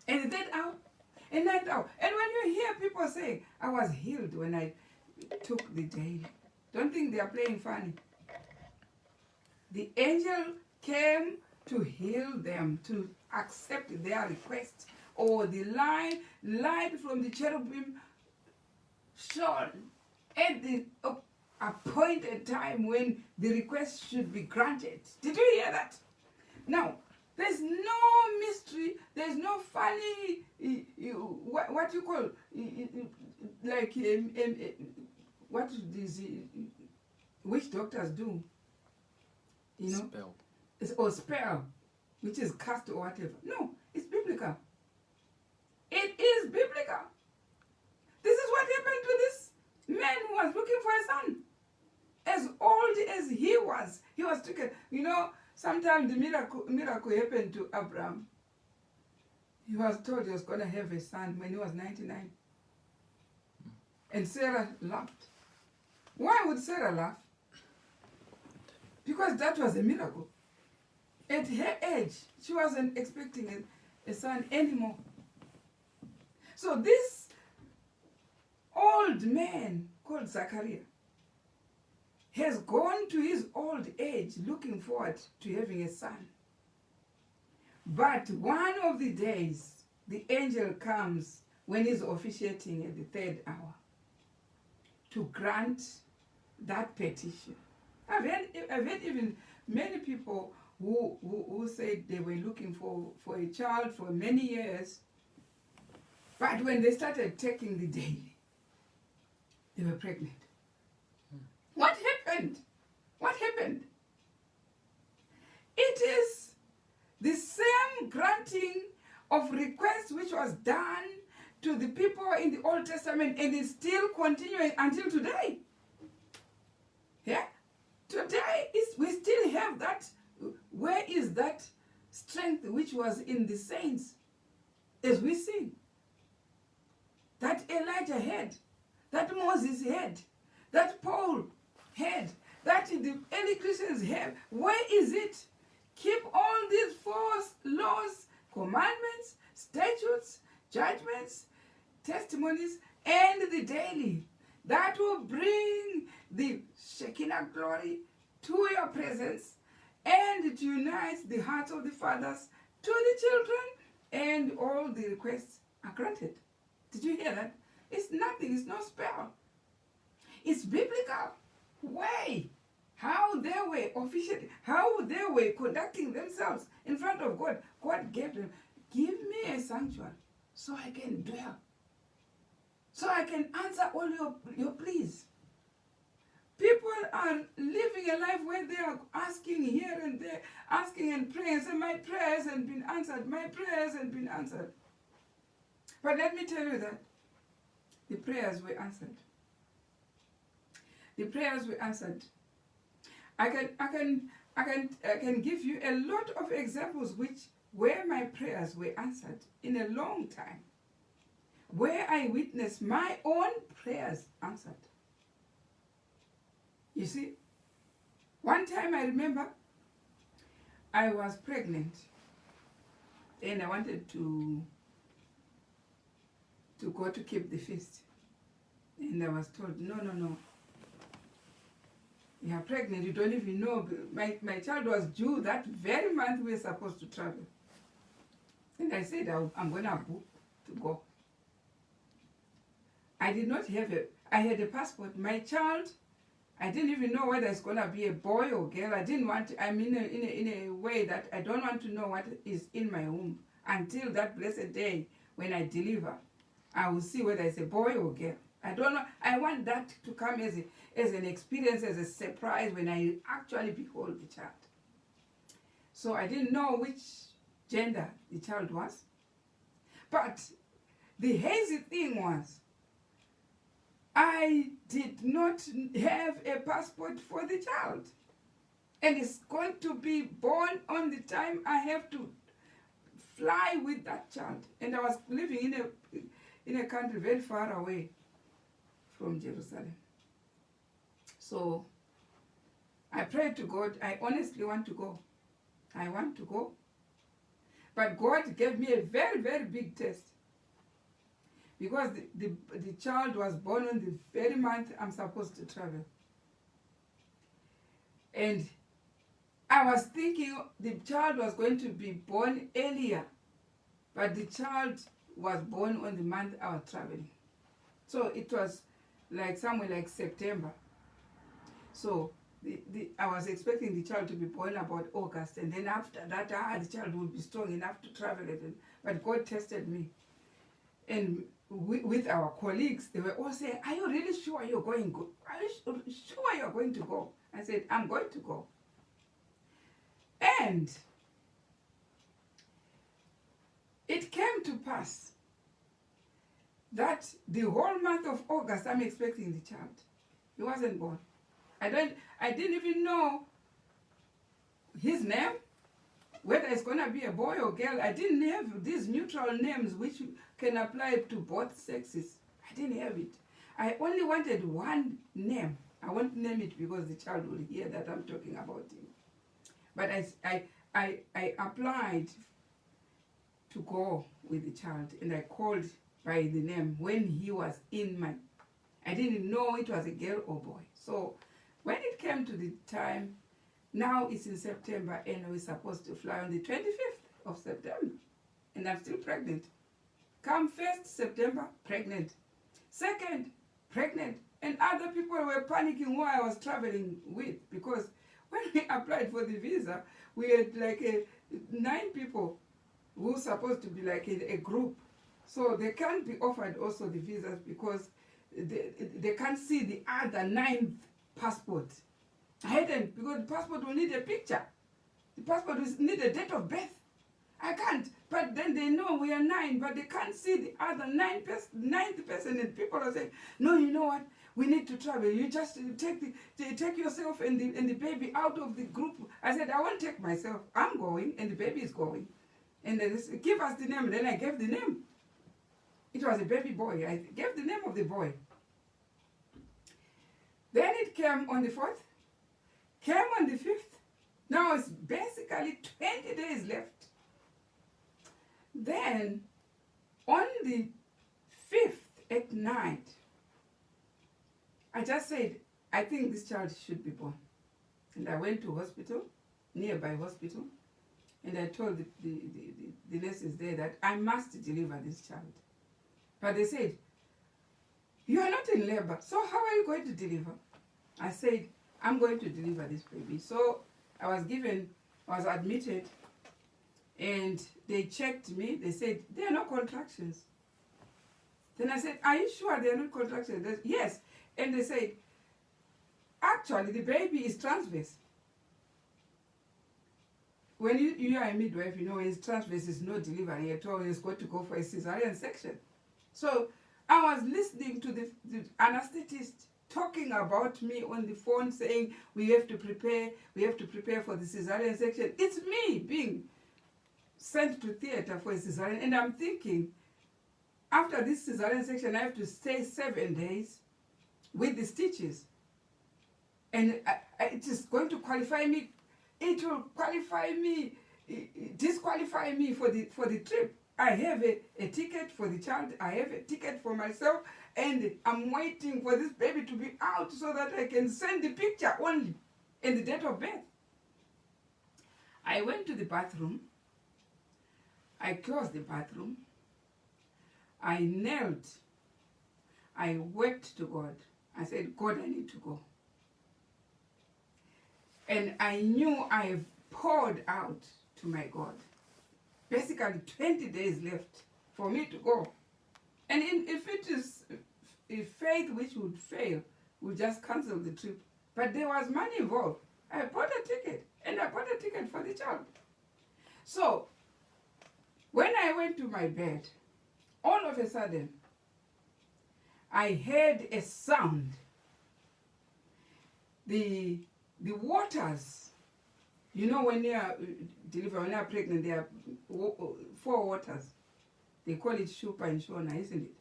And that hour, and that hour. And when you hear people say, I was healed when I took the daily, don't think they are playing funny. The angel came to heal them, to accept their request. Or the light from the cherubim shone at the appointed time when the request should be granted. Did you hear that? Now, there's no mystery, there's no funny, what you call, like, what these witch doctors do, you know? Spell. Or spell, which is cast or whatever. No, it's biblical. It is biblical. This is what happened to this man who was looking for a son. As old as he was taken. You know, sometimes the miracle happened to Abraham. He was told he was going to have a son when he was 99. And Sarah laughed. Why would Sarah laugh? Because that was a miracle. At her age, she wasn't expecting a son anymore. So this old man called Zachariah has gone to his old age looking forward to having a son. But one of the days, the angel comes when he's officiating at the third hour to grant that petition. I've heard even many people who said they were looking for a child for many years, but when they started taking the daily, they were pregnant. What happened? What happened? It is the same granting of requests which was done to the people in the Old Testament and is still continuing until today. Yeah? Today, we still have that. Where is that strength which was in the saints? As we see, that Elijah had, that Moses had, that Paul had, that the early Christians have. Where is it? Keep all these 4 laws, commandments, statutes, judgments, testimonies, and the daily. That will bring the Shekinah glory to your presence, and it unites the hearts of the fathers to the children, and all the requests are granted. Did you hear that? It's nothing, it's no spell. It's biblical way. How they were officially, how they were conducting themselves in front of God. God gave them, give me a sanctuary so I can dwell. So I can answer all your pleas. People are living a life where they are asking here and there, asking and praying, saying, my prayers haven't been answered, my prayers haven't been answered. But let me tell you that the prayers were answered. The prayers were answered. I can give you a lot of examples where my prayers were answered in a long time, where I witnessed my own prayers answered. You see, one time I remember I was pregnant and I wanted to go to keep the feast. And I was told, no. You are pregnant, you don't even know. My child was due that very month we were supposed to travel. And I said, I'm going to book to go. I did not have I had a passport. My child, I didn't even know whether it's going to be a boy or girl. I didn't want to, I'm in a way that I don't want to know what is in my womb until that blessed day when I deliver. I will see whether it's a boy or girl. I don't know. I want that to come as an experience, as a surprise when I actually behold the child. So I didn't know which gender the child was. But the hazy thing was, I did not have a passport for the child. And it's going to be born on the time I have to fly with that child. And I was living in a country very far away from Jerusalem. So I prayed to God, I honestly want to go. I want to go. But God gave me a very, very big test. Because the child was born on the very month I'm supposed to travel. And I was thinking the child was going to be born earlier. But the child was born on the month I was traveling. So it was like somewhere like September. So I was expecting the child to be born about August, and then after that, the child would be strong enough to travel. But God tested me. And with our colleagues, they were all saying, are you really sure you're going to go? Are you sure you're going to go? I said, I'm going to go. And it came to pass that the whole month of August, I'm expecting the child. He wasn't born. I didn't even know his name, whether it's going to be a boy or girl. I didn't have these neutral names which can apply to both sexes. I didn't have it. I only wanted one name. I won't name it because the child will hear that I'm talking about him. But I applied to go with the child, and I called by the name when he was in my... I didn't know it was a girl or boy. So when it came to the time, now it's in September, and we're supposed to fly on the 25th of September. And I'm still pregnant. Come 1st September, pregnant. 2nd, pregnant. And other people were panicking who I was traveling with, because when we applied for the visa, we had like 9 people who were supposed to be like a group. So they can't be offered also the visas because they can't see the other 9th passport. I hadn't, because the passport will need a picture. The passport will need a date of birth. I can't. But then they know we are 9, but they can't see the other 9th person. And people are saying, no, you know what? We need to travel. You just take yourself and the baby out of the group. I said, I won't take myself. I'm going, and the baby is going. And they said, give us the name. And then I gave the name. It was a baby boy. I gave the name of the boy. Then it came on the 4th. Came on the 5th. Now it's basically 20 days left. Then, on the 5th at night, I just said, I think this child should be born. And I went to hospital, nearby hospital, and I told the nurses there that I must deliver this child. But they said, you are not in labor, so how are you going to deliver? I said, I'm going to deliver this baby. So I was admitted, and they checked me. They said, there are no contractions. Then I said, are you sure there are no contractions? They said, yes. And they said, actually, the baby is transverse. When you are a midwife, you know, when it's transverse, it's no delivery at all. It's got to go for a cesarean section. So I was listening to the anesthetist talking about me on the phone, saying we have to prepare for the cesarean section. It's me being sent to theater for a cesarean, and I'm thinking, after this cesarean section, I have to stay 7 days with the stitches, and it is going to qualify me. It will qualify me, disqualify me for the trip. I have a ticket for the child. I have a ticket for myself, and I'm waiting for this baby to be out so that I can send the picture only and the date of birth. I went to the bathroom. I closed the bathroom. I knelt. I wept to God. I said, God, I need to go. And I knew I poured out to my God. Basically, 20 days left for me to go. And if it is a faith which would fail, we'll just cancel the trip. But there was money involved. I bought a ticket, and I bought a ticket for the child. So, when I went to my bed, all of a sudden, I heard a sound. The waters, you know, when you are when you are pregnant, there are 4 waters. They call it Shupa and Shona, isn't it?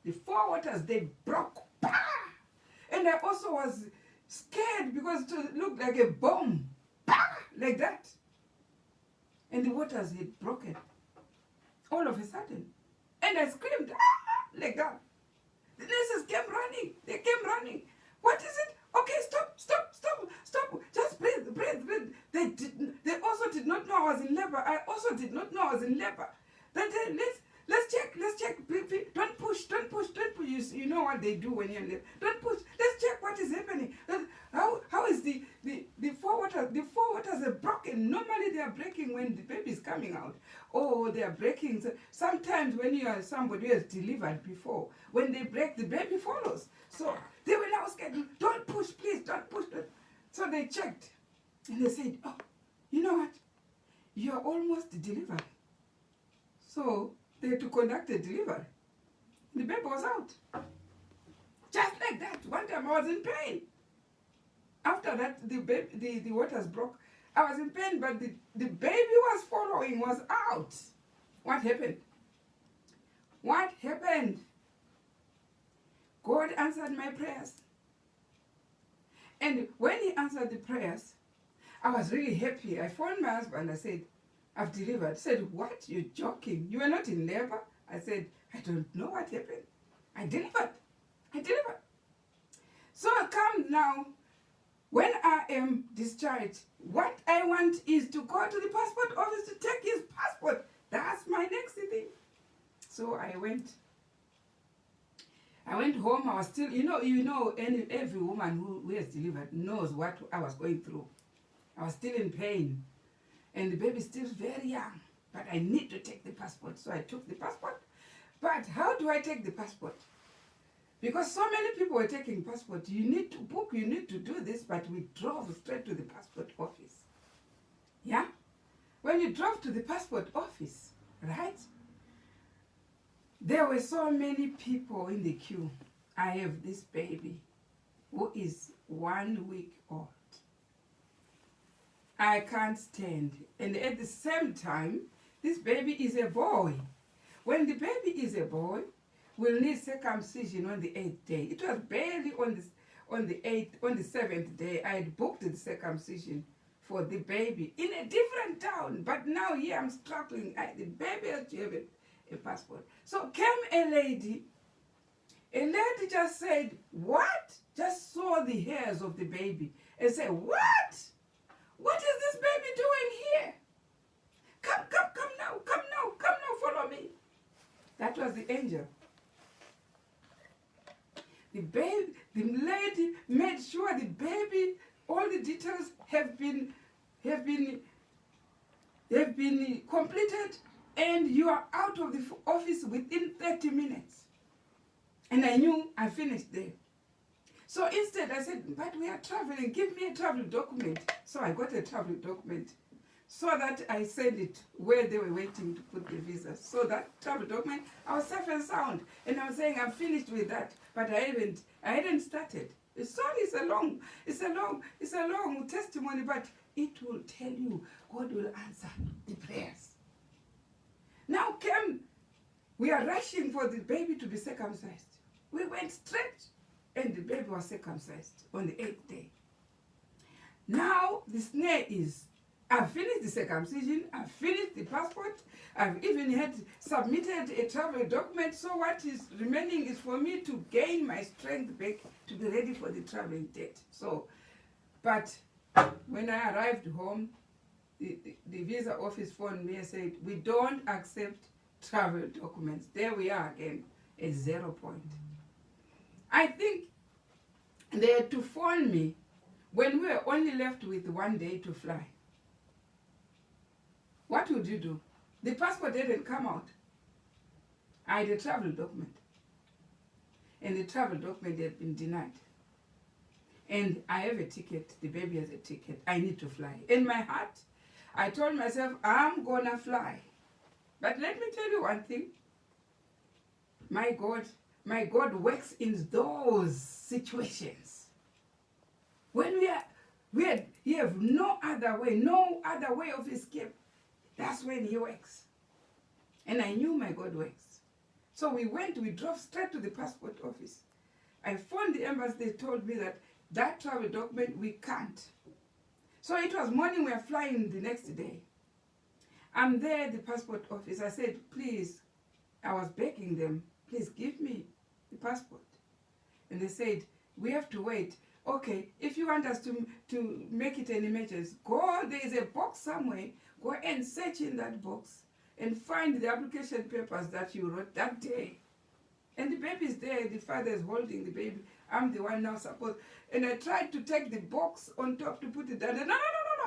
The 4 waters, they broke. Bah! And I also was scared because it looked like a bomb. Bah! Like that. And the waters had broken. All of a sudden. And I screamed, ah! Like that. The nurses came running. They came running. What is it? Okay, stop. Just breathe. They also did not know I was in labor. I also did not know I was in labor. Then let's check. Don't push. You know what they do when you're in labor. Don't push. Let's check what is happening. How is the 4 waters? The 4 waters are broken. Normally they are breaking when the baby is coming out. Oh, they are breaking. Sometimes when you are somebody who has delivered before, when they break, the baby follows. So they were now scared. Don't push, please. Don't push. So they checked. And they said, oh, you know what? You're almost delivered. So they had to conduct a delivery. The baby was out. Just like that. One time I was in pain. After that, the waters broke. I was in pain, but the baby was following, was out. What happened? God answered my prayers. And when he answered the prayers, I was really happy. I phoned my husband. I said, I've delivered. He said, what? You're joking. You are not in labor? I said, I don't know what happened. I delivered. So I come now. When I am discharged, what I want is to go to the passport office to take his passport. That's my next thing. So I went home. I was still, every woman who has delivered knows what I was going through. I was still in pain. And the baby is still very young. But I need to take the passport. So I took the passport. But how do I take the passport? Because so many people were taking passport. You need to book, you need to do this. But we drove straight to the passport office. Yeah? When you drove to the passport office, right? There were so many people in the queue. I have this baby who is 1 week old. I can't stand. And at the same time, this baby is a boy. When the baby is a boy, we'll need circumcision on the 8th day. It was barely on the 7th day. I had booked the circumcision for the baby in a different town. But now here I'm struggling. The baby has to have a passport. So came a lady A lady just said, what? Just saw the hairs of the baby and said, what? What is this baby doing here? Come now, follow me. That was the angel. The lady made sure the baby, all the details have been completed, and you are out of the office within 30 minutes. And I knew I finished there. So instead I said, but we are traveling, give me a travel document. So I got a travel document so that I sent it where they were waiting to put the visa. So that travel document, I was safe and sound. And I was saying, I'm finished with that, but I hadn't started. Sorry, it's a long testimony, but it will tell you God will answer the prayers. Now we are rushing for the baby to be circumcised. We went straight, and the baby was circumcised on the 8th day. Now the snare is, I've finished the circumcision, I've finished the passport, I've even had submitted a travel document, so what is remaining is for me to gain my strength back to be ready for the traveling date. So, but when I arrived home, the visa office phoned me and said, we don't accept travel documents. There we are again, at 0 point. I think they had to phone me when we were only left with 1 day to fly. What would you do? The passport didn't come out. I had a travel document. And the travel document had been denied. And I have a ticket. The baby has a ticket. I need to fly. In my heart, I told myself, I'm gonna fly. But let me tell you one thing. My God works in those situations. When we have no other way of escape. That's when he works. And I knew my God works. So we drove straight to the passport office. I phoned the embassy, they told me that travel document, we can't. So it was morning, we are flying the next day. I'm there at the passport office. I said, please, I was begging them, please give me the passport. And they said, we have to wait. Okay, if you want us to make it an emergency, there is a box somewhere, go and search in that box and find the application papers that you wrote that day. And the baby is there, the father is holding the baby. I'm the one now supposed. And I tried to take the box on top to put it down. No,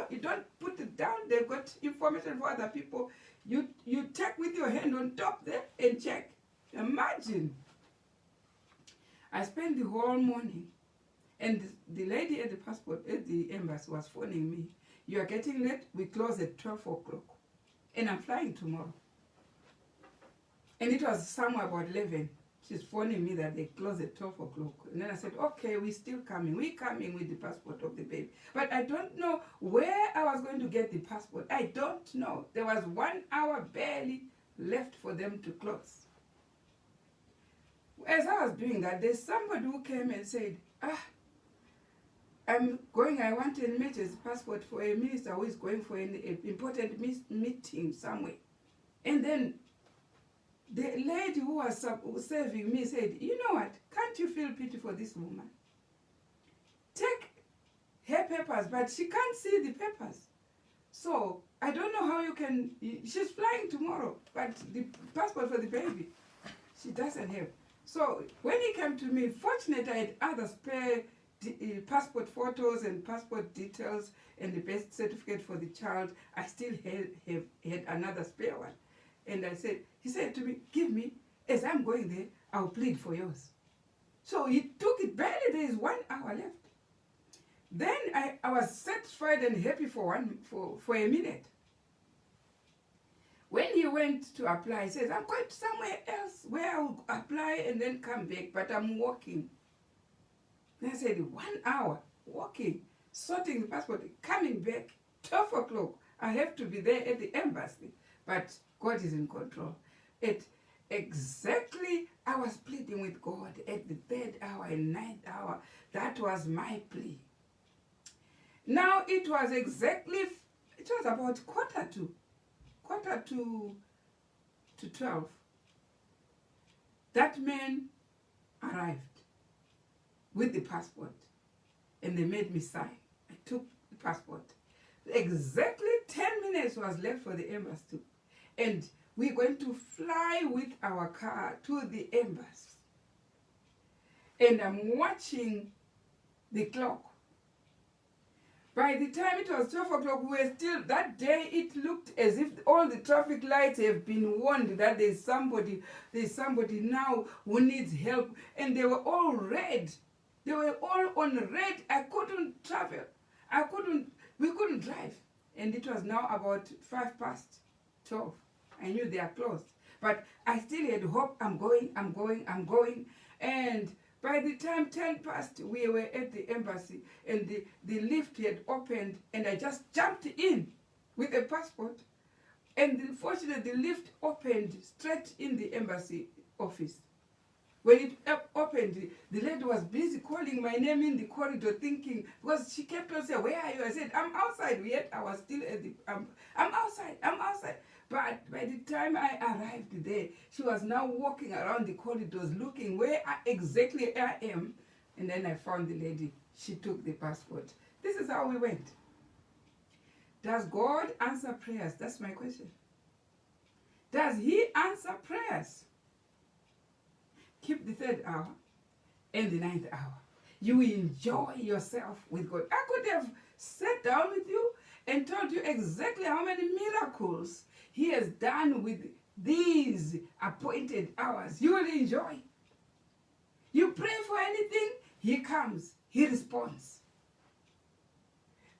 you don't put it down. They've got information for other people. You take with your hand on top there and check. Imagine. I spent the whole morning. And the lady at the embassy was phoning me. You are getting late. We close at 12 o'clock. And I'm flying tomorrow. And it was somewhere about 11. She's phoning me that they close at 12 o'clock. And then I said, okay, we're still coming. We're coming with the passport of the baby. But I don't know where I was going to get the passport. I don't know. There was 1 hour barely left for them to close. As I was doing that, there's somebody who came and said, I want an emergency passport for a minister who is going for an important meeting somewhere. And then the lady who was serving me said, you know what, can't you feel pity for this woman? Take her papers, but she can't see the papers. So I don't know how you can, she's flying tomorrow, but the passport for the baby, she doesn't have. So when he came to me, fortunately I had other spare passport photos and passport details and the birth certificate for the child. I still had another spare one. And he said to me, give me, as I'm going there, I'll plead for yours. So he took it, barely there is 1 hour left. Then I was satisfied and happy for a minute. When he went to apply, he says, I'm going to somewhere else where I'll apply and then come back, but I'm walking. Then I said, 1 hour, walking, sorting the passport, coming back, 12 o'clock. I have to be there at the embassy. But God is in control. Exactly, I was pleading with God at the 3rd hour and 9th hour. That was my plea. Now it was about quarter to 12. That man arrived with the passport, and they made me sign. I took the passport. Exactly 10 minutes was left for the embassy, and we're going to fly with our car to the embassy. And I'm watching the clock. By the time it was 12 o'clock, we were still, that day it looked as if all the traffic lights have been warned that there's somebody now who needs help. And they were all red. They were all on red. I couldn't travel. We couldn't drive. And it was now about 12:05. I knew they are closed. But I still had hope. I'm going. And by the time 10 past, we were at the embassy, and the lift had opened, and I just jumped in with a passport. And fortunately, the lift opened straight in the embassy office. When it opened, the lady was busy calling my name in the corridor, thinking, because she kept on saying, "Where are you?" I said, "I'm outside." Yet I was still at the, I'm outside. But by the time I arrived there, she was now walking around the corridors looking where exactly I am. And then I found the lady. She took the passport. This is how we went. Does God answer prayers? That's my question. Does He answer prayers? Keep the 3rd hour and the 9th hour. You enjoy yourself with God. I could have sat down with you and told you exactly how many miracles He has done with these appointed hours. You will enjoy. You pray for anything, He comes. He responds.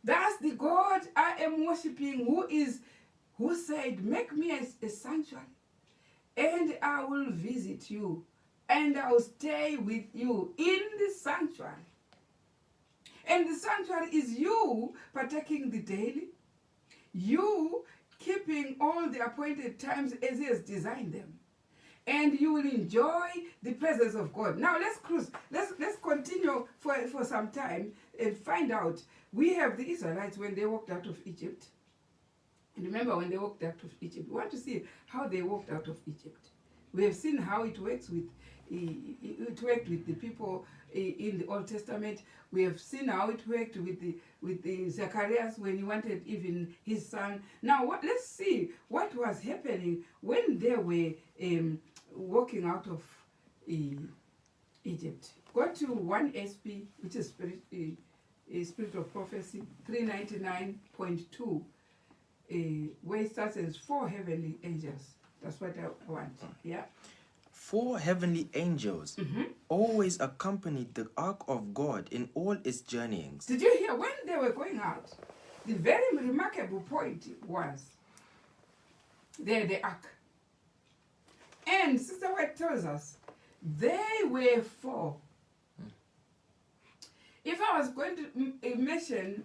That's the God I am worshiping, who said, "Make me a sanctuary, and I will visit you, and I will stay with you in the sanctuary." And the sanctuary is you partaking the daily, you keeping all the appointed times as He has designed them, and you will enjoy the presence of God. Now let's cruise. Let's continue for some time and find out. We have the Israelites when they walked out of Egypt. And remember, when they walked out of Egypt, we want to see how they walked out of Egypt. We have seen how it works with the people in the Old Testament. We have seen how it worked with the Zacharias when he wanted even his son. Now let's see what was happening when they were walking out of Egypt. Go to 1 SP, which is Spirit of Prophecy, 399.2, where it starts as 4 heavenly angels. That's what I want. Yeah. 4 heavenly angels always accompanied the ark of God in all its journeyings. Did you hear when they were going out? The very remarkable point was the ark. And Sister White tells us they were 4. If I was going to mention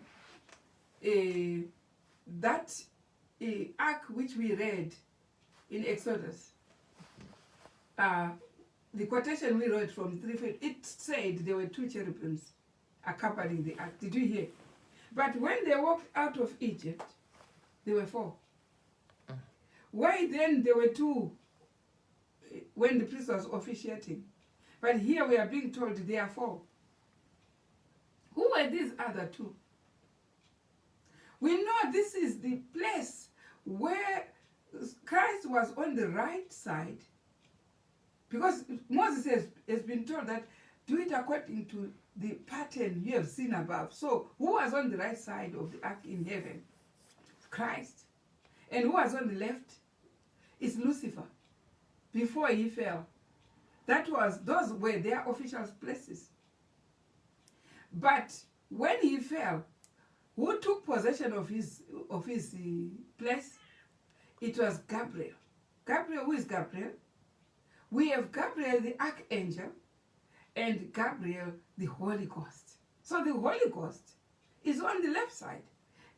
that ark which we read in Exodus, the quotation we wrote from 3:5, it said there were 2 cherubims accompanying the ark. Did you hear? But when they walked out of Egypt, there were 4. Why then there were 2 when the priest was officiating? But here we are being told there are 4. Who were these other 2? We know this is the place where Christ was on the right side, because Moses has been told that do it according to the pattern you have seen above. So who was on the right side of the ark in heaven? Christ. And who was on the left? It's Lucifer, before he fell. Those were their official places. But when he fell, who took possession of his place? It was Gabriel. Gabriel, who is Gabriel? We have Gabriel the archangel and Gabriel the Holy Ghost. So the Holy Ghost is on the left side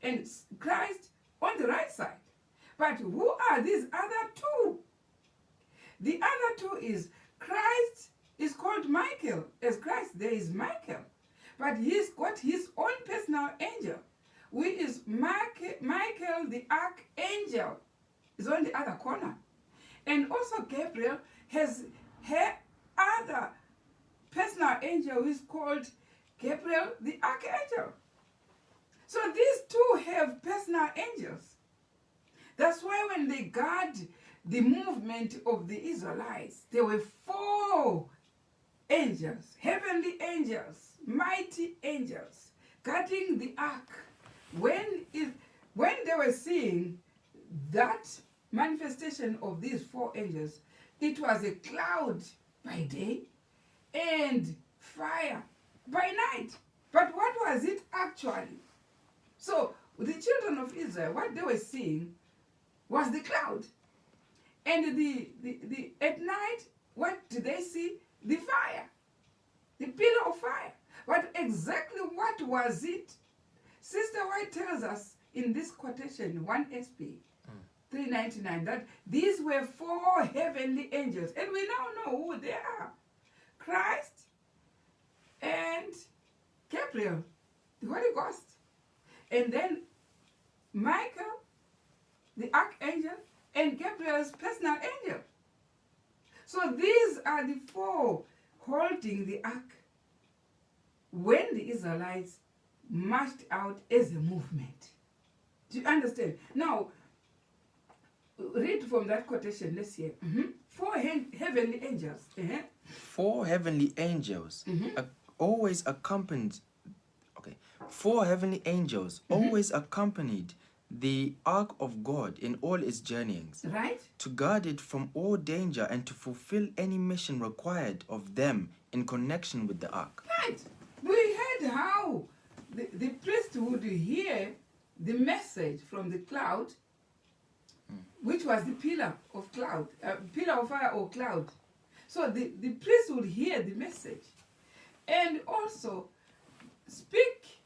and Christ on the right side. But who are these other 2? The other 2 is Christ is called Michael. As Christ, there is Michael. But he's got his own personal angel, which is Michael the archangel, is on the other corner. And also Gabriel has her other personal angel who is called Gabriel, the archangel. So these two have personal angels. That's why when they guard the movement of the Israelites, there were 4 angels, heavenly angels, mighty angels, guarding the ark. When they were seeing that manifestation of these 4 angels, it was a cloud by day and fire by night. But what was it actually? So the children of Israel, what they were seeing was the cloud. And the at night, what did they see? The fire, the pillar of fire. But exactly what was it? Sister White tells us in this quotation, 1 SP 399, that these were 4 heavenly angels. And we now know who they are. Christ and Gabriel, the Holy Ghost. And then Michael, the archangel, and Gabriel's personal angel. So these are the 4 holding the ark when the Israelites marched out as a movement. Do you understand? Now, read from that quotation. Let's hear. 4 heavenly angels. 4 heavenly angels always accompanied. Okay, 4 heavenly angels always accompanied the ark of God in all its journeyings, Right? to guard it from all danger and to fulfill any mission required of them in connection with the ark. Right. We heard how the priest would hear the message from the cloud, which was the pillar of cloud, pillar of fire or cloud. So the priest would hear the message and also speak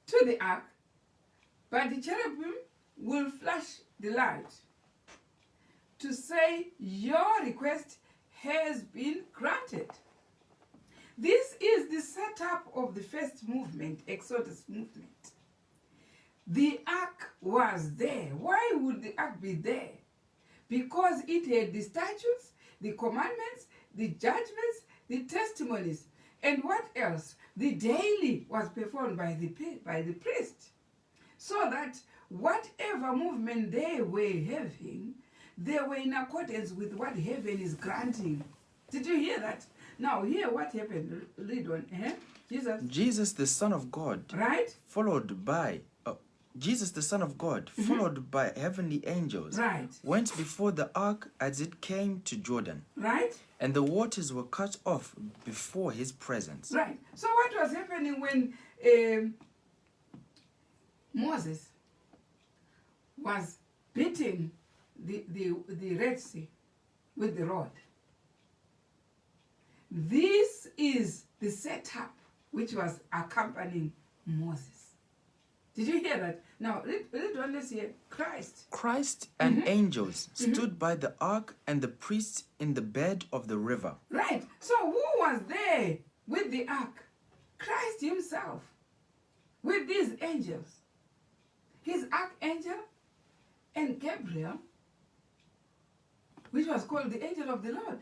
to the ark, but the cherubim will flash the light to say your request has been granted. This is the setup of the first movement, Exodus movement. The ark was there. Why would the ark be there? Because it had the statutes, the commandments, the judgments, the testimonies, and what else? The daily was performed by the priest. So that whatever movement they were having, they were in accordance with what heaven is granting. Did you hear that? Now, hear what happened. Read on. Jesus, the Son of God, Right? followed by Jesus, the Son of God, followed by heavenly angels, Right. went before the ark as it came to Jordan, Right? and the waters were cut off before his presence. Right. So what was happening when Moses was beating the Red Sea with the rod? This is the setup which was accompanying Moses. Did you hear that? Now, read on this here. Christ and angels stood by the ark and the priests in the bed of the river. Right. So who was there with the ark? Christ himself. With these angels. His archangel and Gabriel, which was called the angel of the Lord.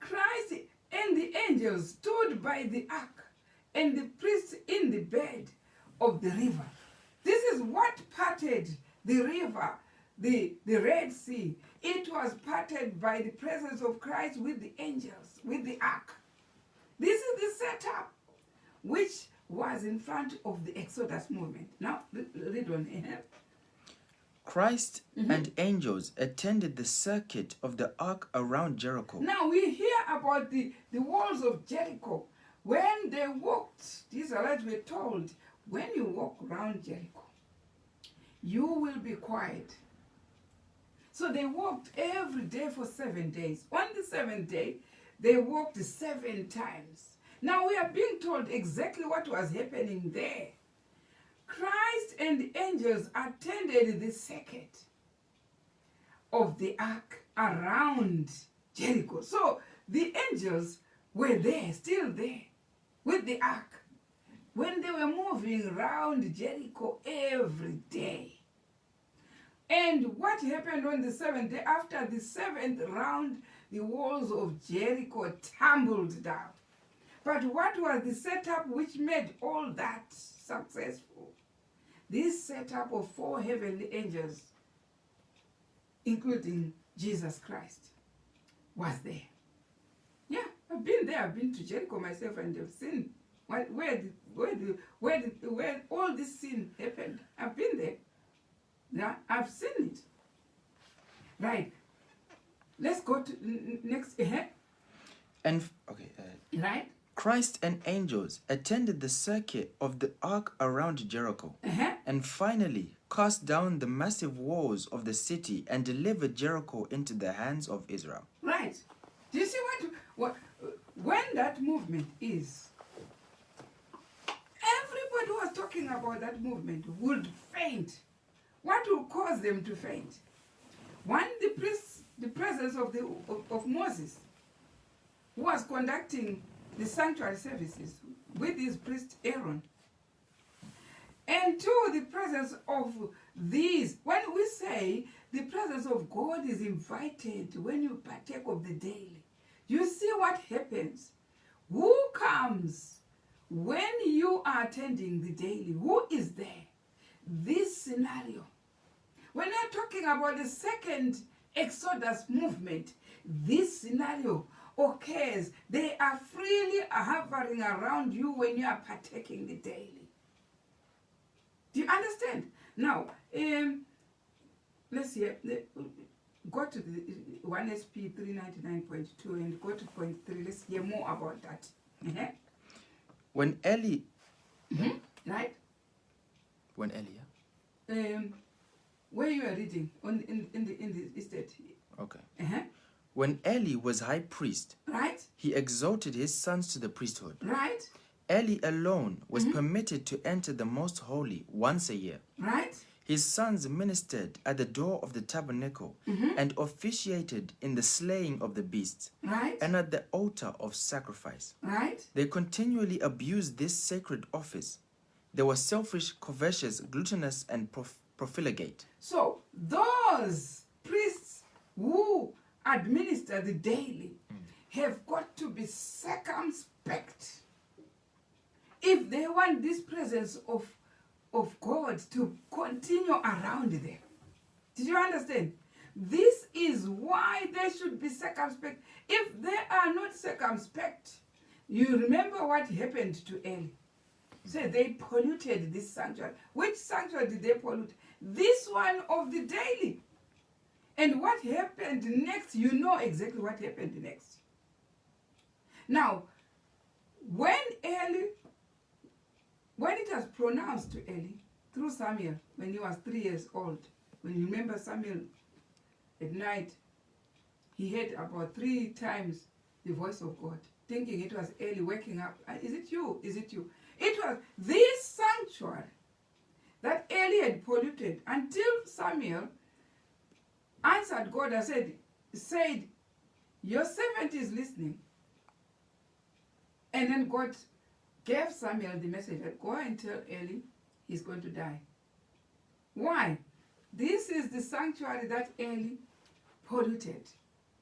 Christ and the angels stood by the ark and the priests in the bed of the river. This is what parted the river, the Red Sea. It was parted by the presence of Christ with the angels, with the ark. This is the setup which was in front of the Exodus movement. Now, read on. Christ and angels attended the circuit of the ark around Jericho. Now we hear about the walls of Jericho. When they walked, the Israelites were told, when you walk around Jericho, you will be quiet. So they walked every day for 7 days. On the 7th day, they walked 7 times. Now we are being told exactly what was happening there. Christ and the angels attended the circuit of the ark around Jericho. So the angels were there, still there, with the ark, when they were moving around Jericho every day. And what happened on the seventh day? After the seventh round, the walls of Jericho tumbled down. But what was the setup which made all that successful? This setup of 4 heavenly angels, including Jesus Christ, was there. Yeah, I've been there. I've been to Jericho myself, and I've seen where all this sin happened. I've been there. Yeah, I've seen it. Right. Let's go to next. And okay. Right. Christ and angels attended the circuit of the ark around Jericho, and finally cast down the massive walls of the city and delivered Jericho into the hands of Israel. Right. Do you see what when that movement is? Everybody who was talking about that movement would faint. What will cause them to faint? One, the presence of Moses, who was conducting the sanctuary services with his priest Aaron. And 2, the presence of these. When we say the presence of God is invited when you partake of the daily, you see what happens. Who comes when you are attending the daily? Who is there? This scenario. When you're talking about the second Exodus movement, this scenario occurs. They are freely hovering around you when you are partaking the daily. Do you understand? Now, let's see. Go to the 1SP 399.2 and go to point 3. Let's hear more about that. When Eli, right? When Eli, yeah? Where you are reading in the estate. Okay. When Eli was high priest, right? He exalted his sons to the priesthood. Right? Eli alone was permitted to enter the most holy once a year. Right? His sons ministered at the door of the tabernacle and officiated in the slaying of the beasts Right? and at the altar of sacrifice. Right? They continually abused this sacred office. They were selfish, covetous, gluttonous, and profligate. So those priests who administer the daily have got to be circumspect if they want this presence of God to continue around them. Did you understand? This is why they should be circumspect. If they are not circumspect, you remember what happened to Eli. Say they polluted this sanctuary. Which sanctuary did they pollute? This one of the daily. And what happened next, you know exactly what happened next. Now, when it was pronounced to Eli through Samuel, when he was 3 years old, when you remember Samuel at night, he heard about 3 times the voice of God, thinking it was Eli waking up. Is it you? Is it you? It was this sanctuary that Eli had polluted until Samuel answered God and said, your servant is listening. And then God gave Samuel the message that go and tell Eli he's going to die. Why? This is the sanctuary that Eli polluted.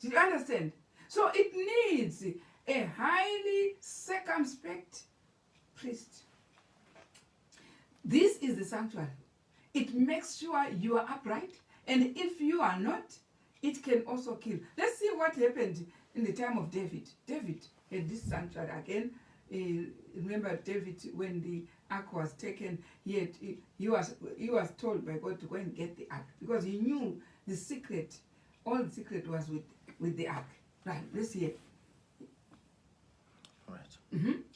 Do you understand? So it needs a highly circumspect priest. This is the sanctuary. It makes sure you are upright, and if you are not, it can also kill. Let's see what happened in the time of David. David had this sanctuary again. Remember David, when the ark was taken, he was told by God to go and get the ark because he knew the secret. All the secret was with the ark. Right, let's hear. All right.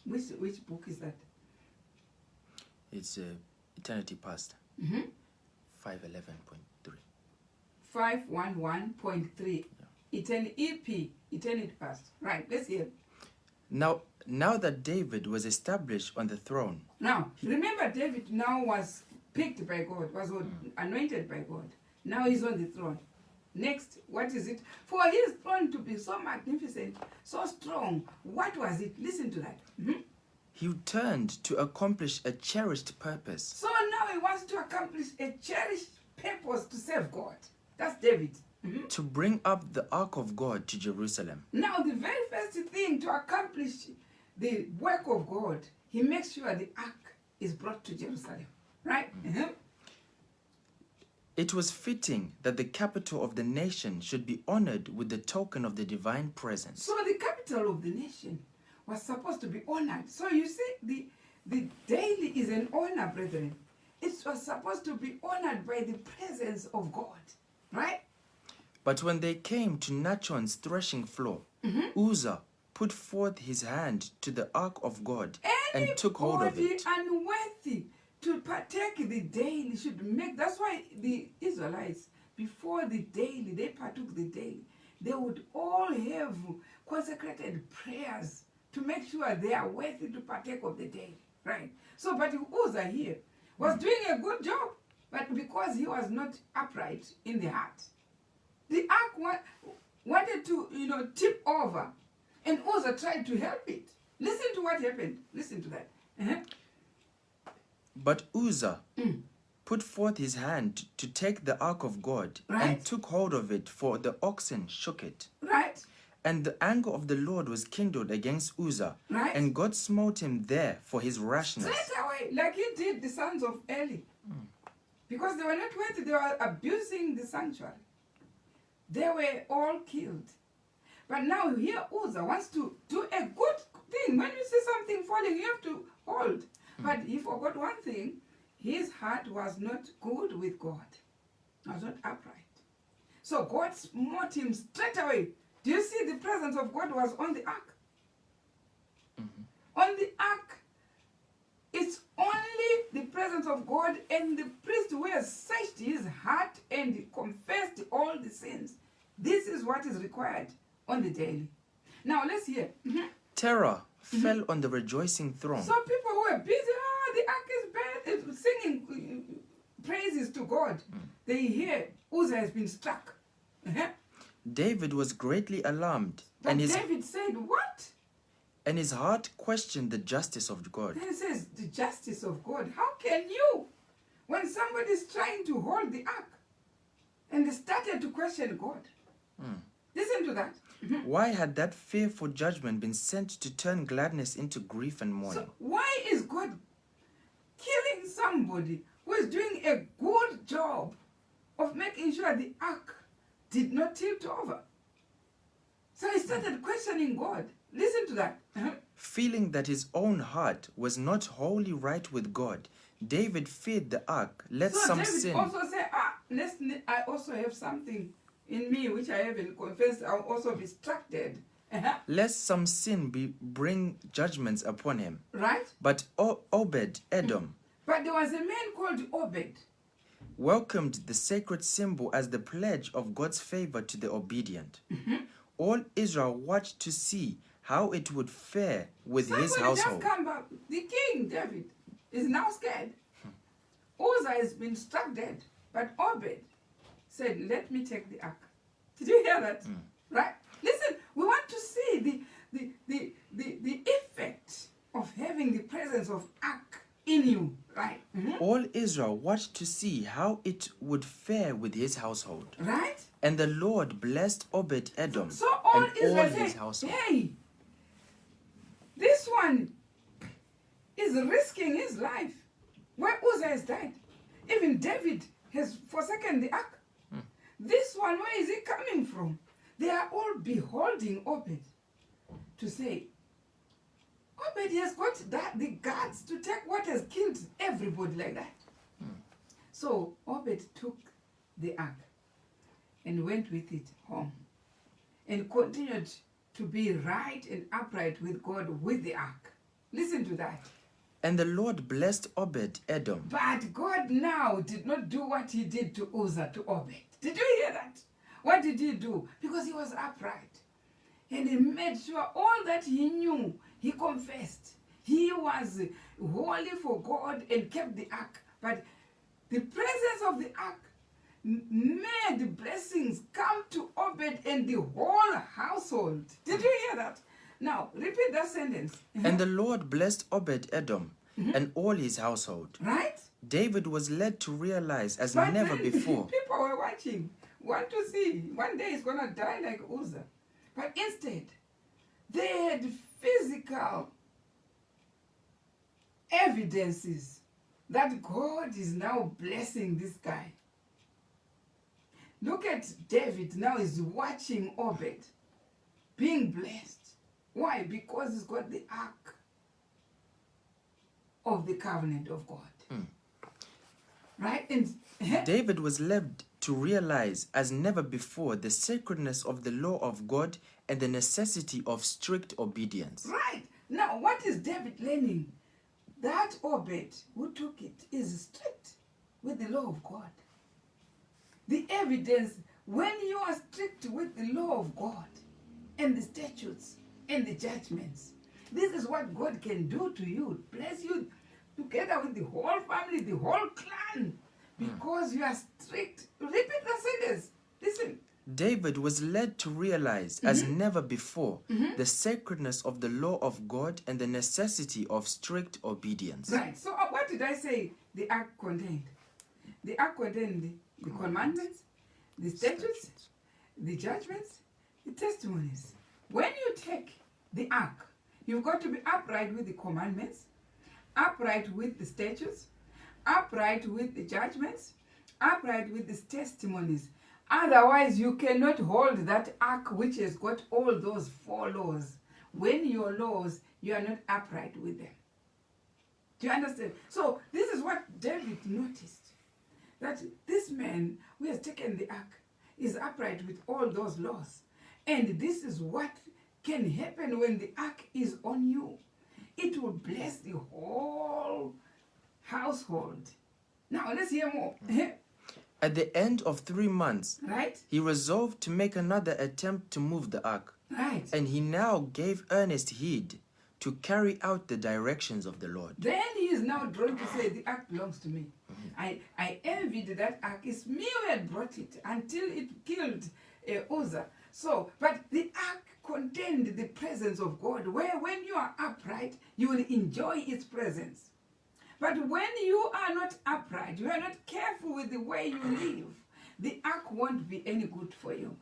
Which book is that? It's Eternity Past. 511.3. 511.3. Eternity Past. Right, let's hear. Now that David was established on the throne. Now, remember David now was picked by God, was anointed by God. Now he's on the throne. Next, what is it? For his throne to be so magnificent, so strong, what was it? Listen to that. He turned to accomplish a cherished purpose. So now he wants to accomplish a cherished purpose to serve God. That's David. to bring up the ark of God to Jerusalem. Now, the very first thing to accomplish the work of God, he makes sure the ark is brought to Jerusalem. Right? It was fitting that the capital of the nation should be honored with the token of the divine presence. So the capital of the nation was supposed to be honored. So you see, the daily is an honor, brethren. It was supposed to be honored by the presence of God. Right? But when they came to Nachon's threshing floor, Uzzah put forth his hand to the ark of God and took hold of it. Anybody unworthy to partake the daily should make. That's why the Israelites, before the daily, they partook the daily, they would all have consecrated prayers to make sure they are worthy to partake of the daily. Right? So, but Uzzah here was doing a good job, but because he was not upright in the heart, the ark wanted to, tip over, and Uzzah tried to help it. Listen to what happened. Listen to that. But Uzzah put forth his hand to take the ark of God and took hold of it, for the oxen shook it. Right. And the anger of the Lord was kindled against Uzzah, and God smote him there for his rashness. Straight away, like he did the sons of Eli. Because they were not worthy, they were abusing the sanctuary. They were all killed. But now here Uzzah wants to do a good thing. When you see something falling, you have to hold. But he forgot one thing. His heart was not good with God. It was not upright. So God smote him straight away. Do you see the presence of God was on the ark? On the ark, it's only the presence of God, and the priest who has searched his heart and confessed all the sins. This is what is required on the daily. Now let's hear. Terror fell on the rejoicing throng. So people who are busy, the ark is bad, singing praises to God. They hear Uzzah has been struck. David was greatly alarmed, But David said, what? And his heart questioned the justice of God. Then he says, the justice of God. How can you, when somebody is trying to hold the ark, and they started to question God? Listen to that. Why had that fearful judgment been sent to turn gladness into grief and mourning? So why is God killing somebody who is doing a good job of making sure the ark did not tilt over? So he started questioning God. Listen to that. Feeling that his own heart was not wholly right with God, David feared the ark, lest So some David sin. also said, I also have something in me which I haven't confessed. I'll also be distracted. Lest some sin bring judgments upon him. Right? But Obed Edom But there was a man called Obed. welcomed the sacred symbol as the pledge of God's favor to the obedient. All Israel watched to see how it would fare with his Somebody household. just come back. The king, David, is now scared. Uzzah has been struck dead. But Obed said, let me take the ark. Did you hear that? Right? Listen, we want to see the effect of having the presence of ark in you. Right? All Israel watched to see how it would fare with his household. Right? And the Lord blessed Obed Edom So all and Israel all his said, household. hey, this one is risking his life. Where Uzzah has died. Even David has forsaken the ark. This one, where is he coming from? They are all beholding Obed to say, Obed has got the guts to take what has killed everybody like that. So Obed took the ark and went with it home and continued to be right and upright with God with the ark. Listen to that. And the Lord blessed Obed Edom. But God now did not do what he did to Uzzah, to Obed. Did you hear that? What did he do? Because he was upright. And he made sure all that he knew, he confessed. He was holy for God and kept the ark. But the presence of the ark made blessings come to Obed and the whole household. Did you hear that? Now, repeat that sentence. And the Lord blessed Obed Edom and all his household. Right? David was led to realize as But never then before. people were watching, want to see. One day he's going to die like Uzzah. But instead, they had physical evidences that God is now blessing this guy. Look at David now, he's watching Obed being blessed. Why? Because he's got the ark of the covenant of God. Right? And David was led to realize as never before the sacredness of the law of God and the necessity of strict obedience. right. Now, what is David learning? That Obed who took it is strict with the law of God. The evidence, when you are strict with the law of God and the statutes and the judgments, this is what God can do to you. Bless you together with the whole family, the whole clan, because you are strict. Repeat the sentence. Listen. David was led to realize as never before the sacredness of the law of God and the necessity of strict obedience. Right. So what did I say the ark contained? The ark contained the commandments, the statutes, the judgments, the testimonies. When you take the ark, you've got to be upright with the commandments, upright with the statutes, upright with the judgments, upright with the testimonies. Otherwise, you cannot hold that ark which has got all those 4 laws. When your laws, you are not upright with them. Do you understand? So this is what David noticed. That this man who has taken the ark is upright with all those laws. And this is what can happen when the ark is on you. It will bless the whole household. Now let's hear more. At the end of 3 months, Right? he resolved to make another attempt to move the ark, Right. and he now gave earnest heed to carry out the directions of the Lord. Then he is now drawn to say, the ark belongs to me. I envied that ark. It's me who had brought it until it killed Uzzah. So, but the ark contained the presence of God, where when you are upright, you will enjoy its presence. But when you are not upright, you are not careful with the way you live, the ark won't be any good for you.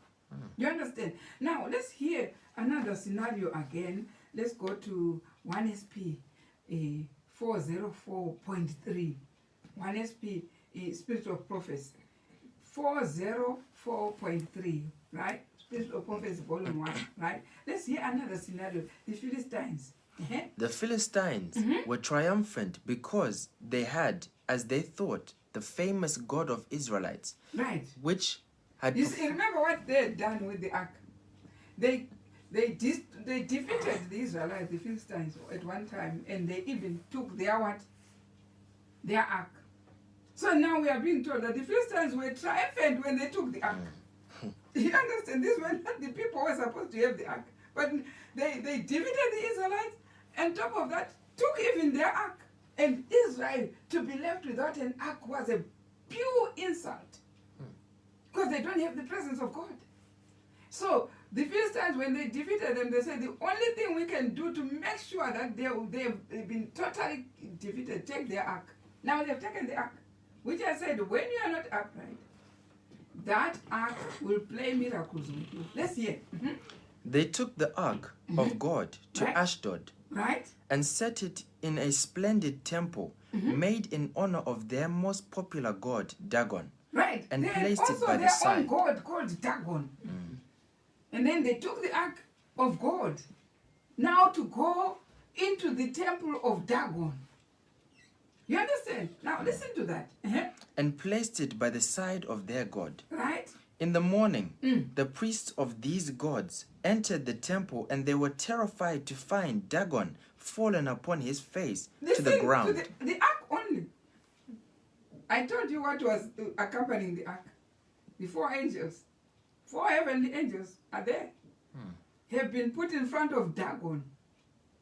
You understand? Now, let's hear another scenario again. Let's go to 1SP 404.3. 1SP Spirit of Prophecy. 404.3, right? Spirit of Prophecy, Volume 1, right? Let's hear another scenario. The Philistines. The Philistines were triumphant because they had, as they thought, the famous God of Israelites, Right. which had You see, remember what they had done with the ark? They defeated the Israelites, the Philistines, at one time, and they even took their what? Their ark. So now we are being told that the Philistines were triumphant when they took the ark. You understand? These were not the people who were supposed to have the ark. But they defeated the Israelites, and top of that, took even their ark. And Israel, to be left without an ark was a pure insult. Because they don't have the presence of God. So the Philistines, when they defeated them, they said the only thing we can do to make sure that they've been totally defeated, take their ark. Now they've taken the ark, which I said, when you are not upright, that ark will play miracles with you. Let's hear. They took the ark of God to Right. Ashdod Right? and set it in a splendid temple made in honor of their most popular god, Dagon. Right. And they placed it also by the their side. own god called Dagon. And then they took the ark of God now to go into the temple of Dagon. You understand? Now listen to that. And placed it by the side of their god. Right? In the morning, the priests of these gods entered the temple, and they were terrified to find Dagon fallen upon his face to the ground. To the ark only. I told you what was accompanying the ark. The 4 angels. 4 heavenly angels are there. Have been put in front of Dagon.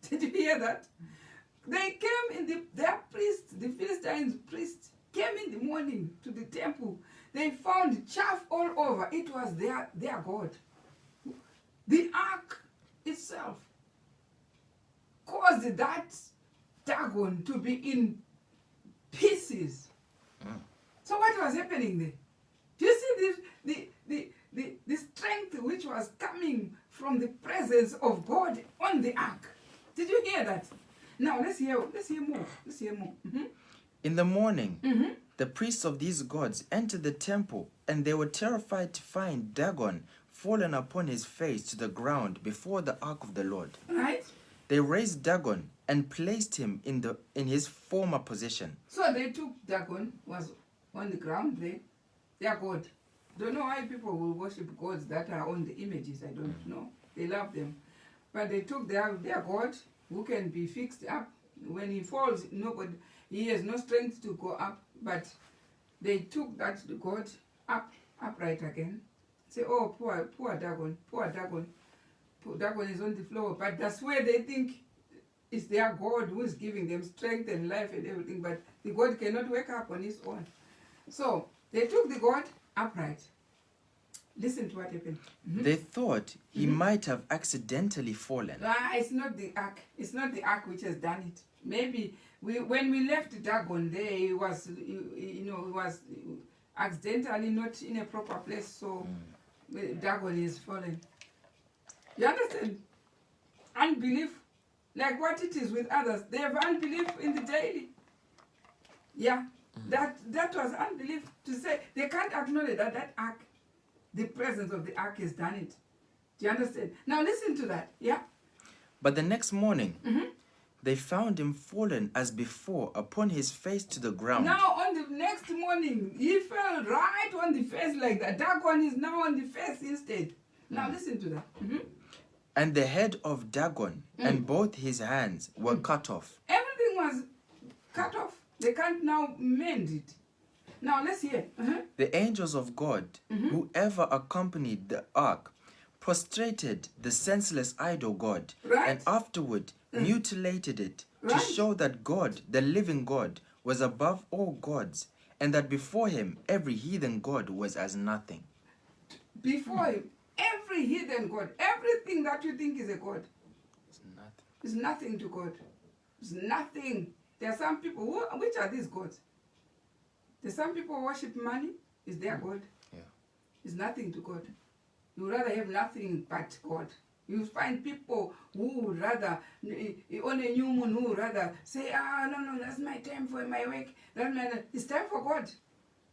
Did you hear that? They came their priests, the Philistines priests, came in the morning to the temple. They found chaff all over. It was their god. The ark itself caused that Dagon to be in pieces. So what was happening there? Do you see the strength which was coming from the presence of God on the ark? Did you hear that? Now let's hear more. Let's hear more. In the morning, the priests of these gods entered the temple, and they were terrified to find Dagon fallen upon his face to the ground before the ark of the Lord. Right? They raised Dagon and placed him in his former position. So they took Dagon, was on the ground there. Their God. Don't know why people will worship gods that are on the images. I don't know. They love them. But they took their God, who can be fixed up. When he falls, he has no strength to go up. But they took that God upright again. Say, oh, poor Dagon, poor Dagon. Poor Dagon is on the floor. But that's where they think it's their God who is giving them strength and life and everything. But the God cannot wake up on his own. So they took the God upright. Listen to what happened. They thought he might have accidentally fallen. It's not the ark. It's not the ark which has done it. Maybe when we left Dagon there, he was, he was accidentally not in a proper place. So Dagon is fallen. You understand? Unbelief, like what it is with others. They have unbelief in the daily. Yeah, that was unbelief. To say they can't acknowledge that ark, the presence of the ark has done it. Do you understand? Now listen to that. Yeah. But the next morning, they found him fallen as before upon his face to the ground. Now on the next morning, he fell right on the face like that. Dagon is now on the face instead. Now listen to that. And the head of Dagon and both his hands were cut off. Everything was cut off. They can't now mend it. Now let's hear. The angels of God, whoever accompanied the ark, prostrated the senseless idol god, Right. and afterward mutilated it to Right. show that God, the living God, was above all gods, and that before him every heathen god was as nothing. Before him, every hidden god, everything that you think is a god, It's nothing. is nothing to God. It's nothing. There are some people which are these gods? There's some people who worship money. Is their God? Yeah. It's nothing to God. You would rather have nothing but God. You find people who would rather, on a new moon, who would rather say, no, that's my time for my work. It's time for God.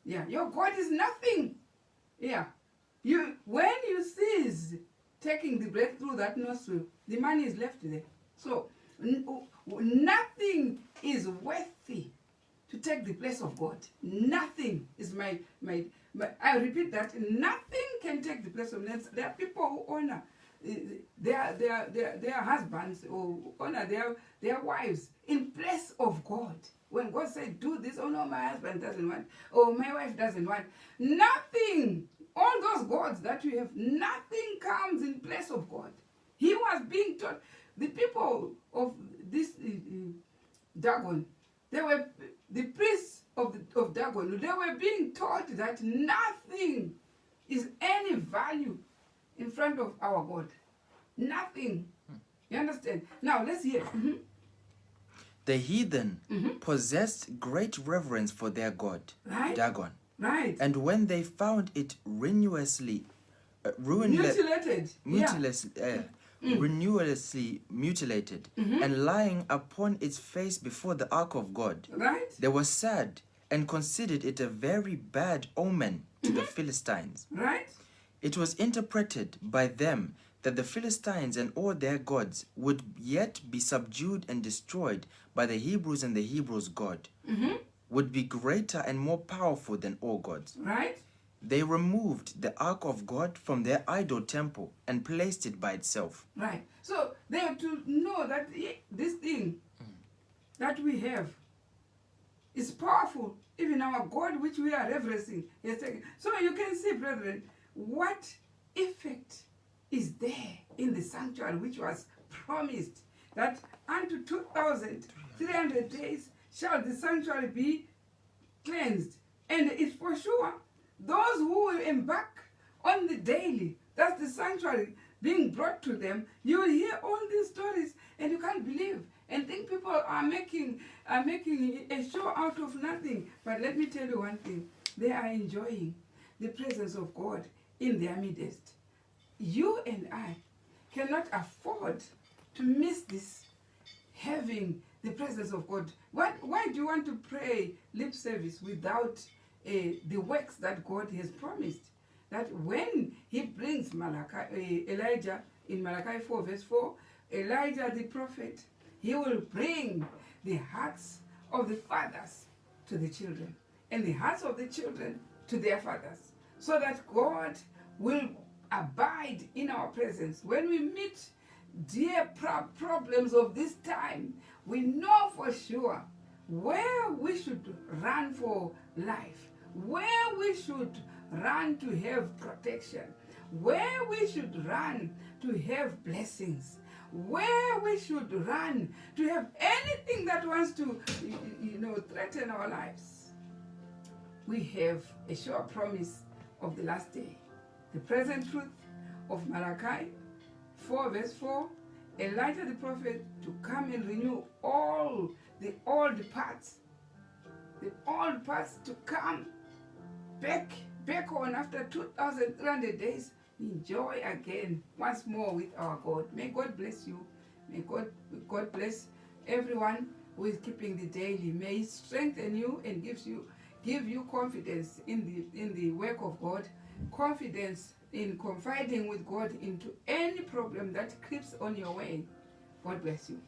Yeah, your God is nothing. Yeah. When you cease taking the breath through that nostril, the money is left there. So, nothing is worthy to take the place of God. Nothing is my I repeat that, nothing can take the place of God. There are people who honor their husbands or honor their wives in place of God. When God said, do this, oh no, my husband doesn't want, oh my wife doesn't want. Nothing, all those gods that you have, nothing comes in place of God. He was being taught, the people of this Dagon, they were the priests of Dagon, they were being taught that nothing is any value in front of our God. Nothing. You understand? Now let's hear. The heathen possessed great reverence for their god, Right. Dagon. Right. And when they found it ruinously Mutilated. renewously mutilated and lying upon its face before the ark of God, Right. they were sad and considered it a very bad omen to the Philistines. Right. It was interpreted by them that the Philistines and all their gods would yet be subdued and destroyed by the Hebrews, and the Hebrews' God would be greater and more powerful than all gods. Right. They removed the ark of God from their idol temple and placed it by itself. Right. So they have to know that this thing that we have is powerful. Even our God, which we are reverencing, is taken. So you can see, brethren, what effect is there in the sanctuary, which was promised that unto 2,300 days shall the sanctuary be cleansed. And it's for sure those who will embark on the daily, that's the sanctuary being brought to them, you will hear all these stories and you can't believe. and think people are making a show out of nothing. But let me tell you one thing, they are enjoying the presence of God in their midst. You and I cannot afford to miss this, having the presence of God. Why do you want to pray lip service without the works that God has promised? That when he brings Elijah in Malachi 4 verse 4, Elijah the prophet, he will bring the hearts of the fathers to the children and the hearts of the children to their fathers, so that God will abide in our presence. When we meet dear problems of this time, we know for sure where we should run for life, where we should run to have protection, where we should run to have blessings, where we should run to have anything that wants to threaten our lives. We have a sure promise of the last day. The present truth of Malachi 4 verse 4, Elijah the prophet to come and renew all the old parts. The old parts to come back on after 2,300 days. Enjoy again once more with our God. May God bless you. May God bless everyone who is keeping the daily. May He strengthen you and give you confidence in the work of God, confidence in confiding with God into any problem that creeps on your way. God bless you.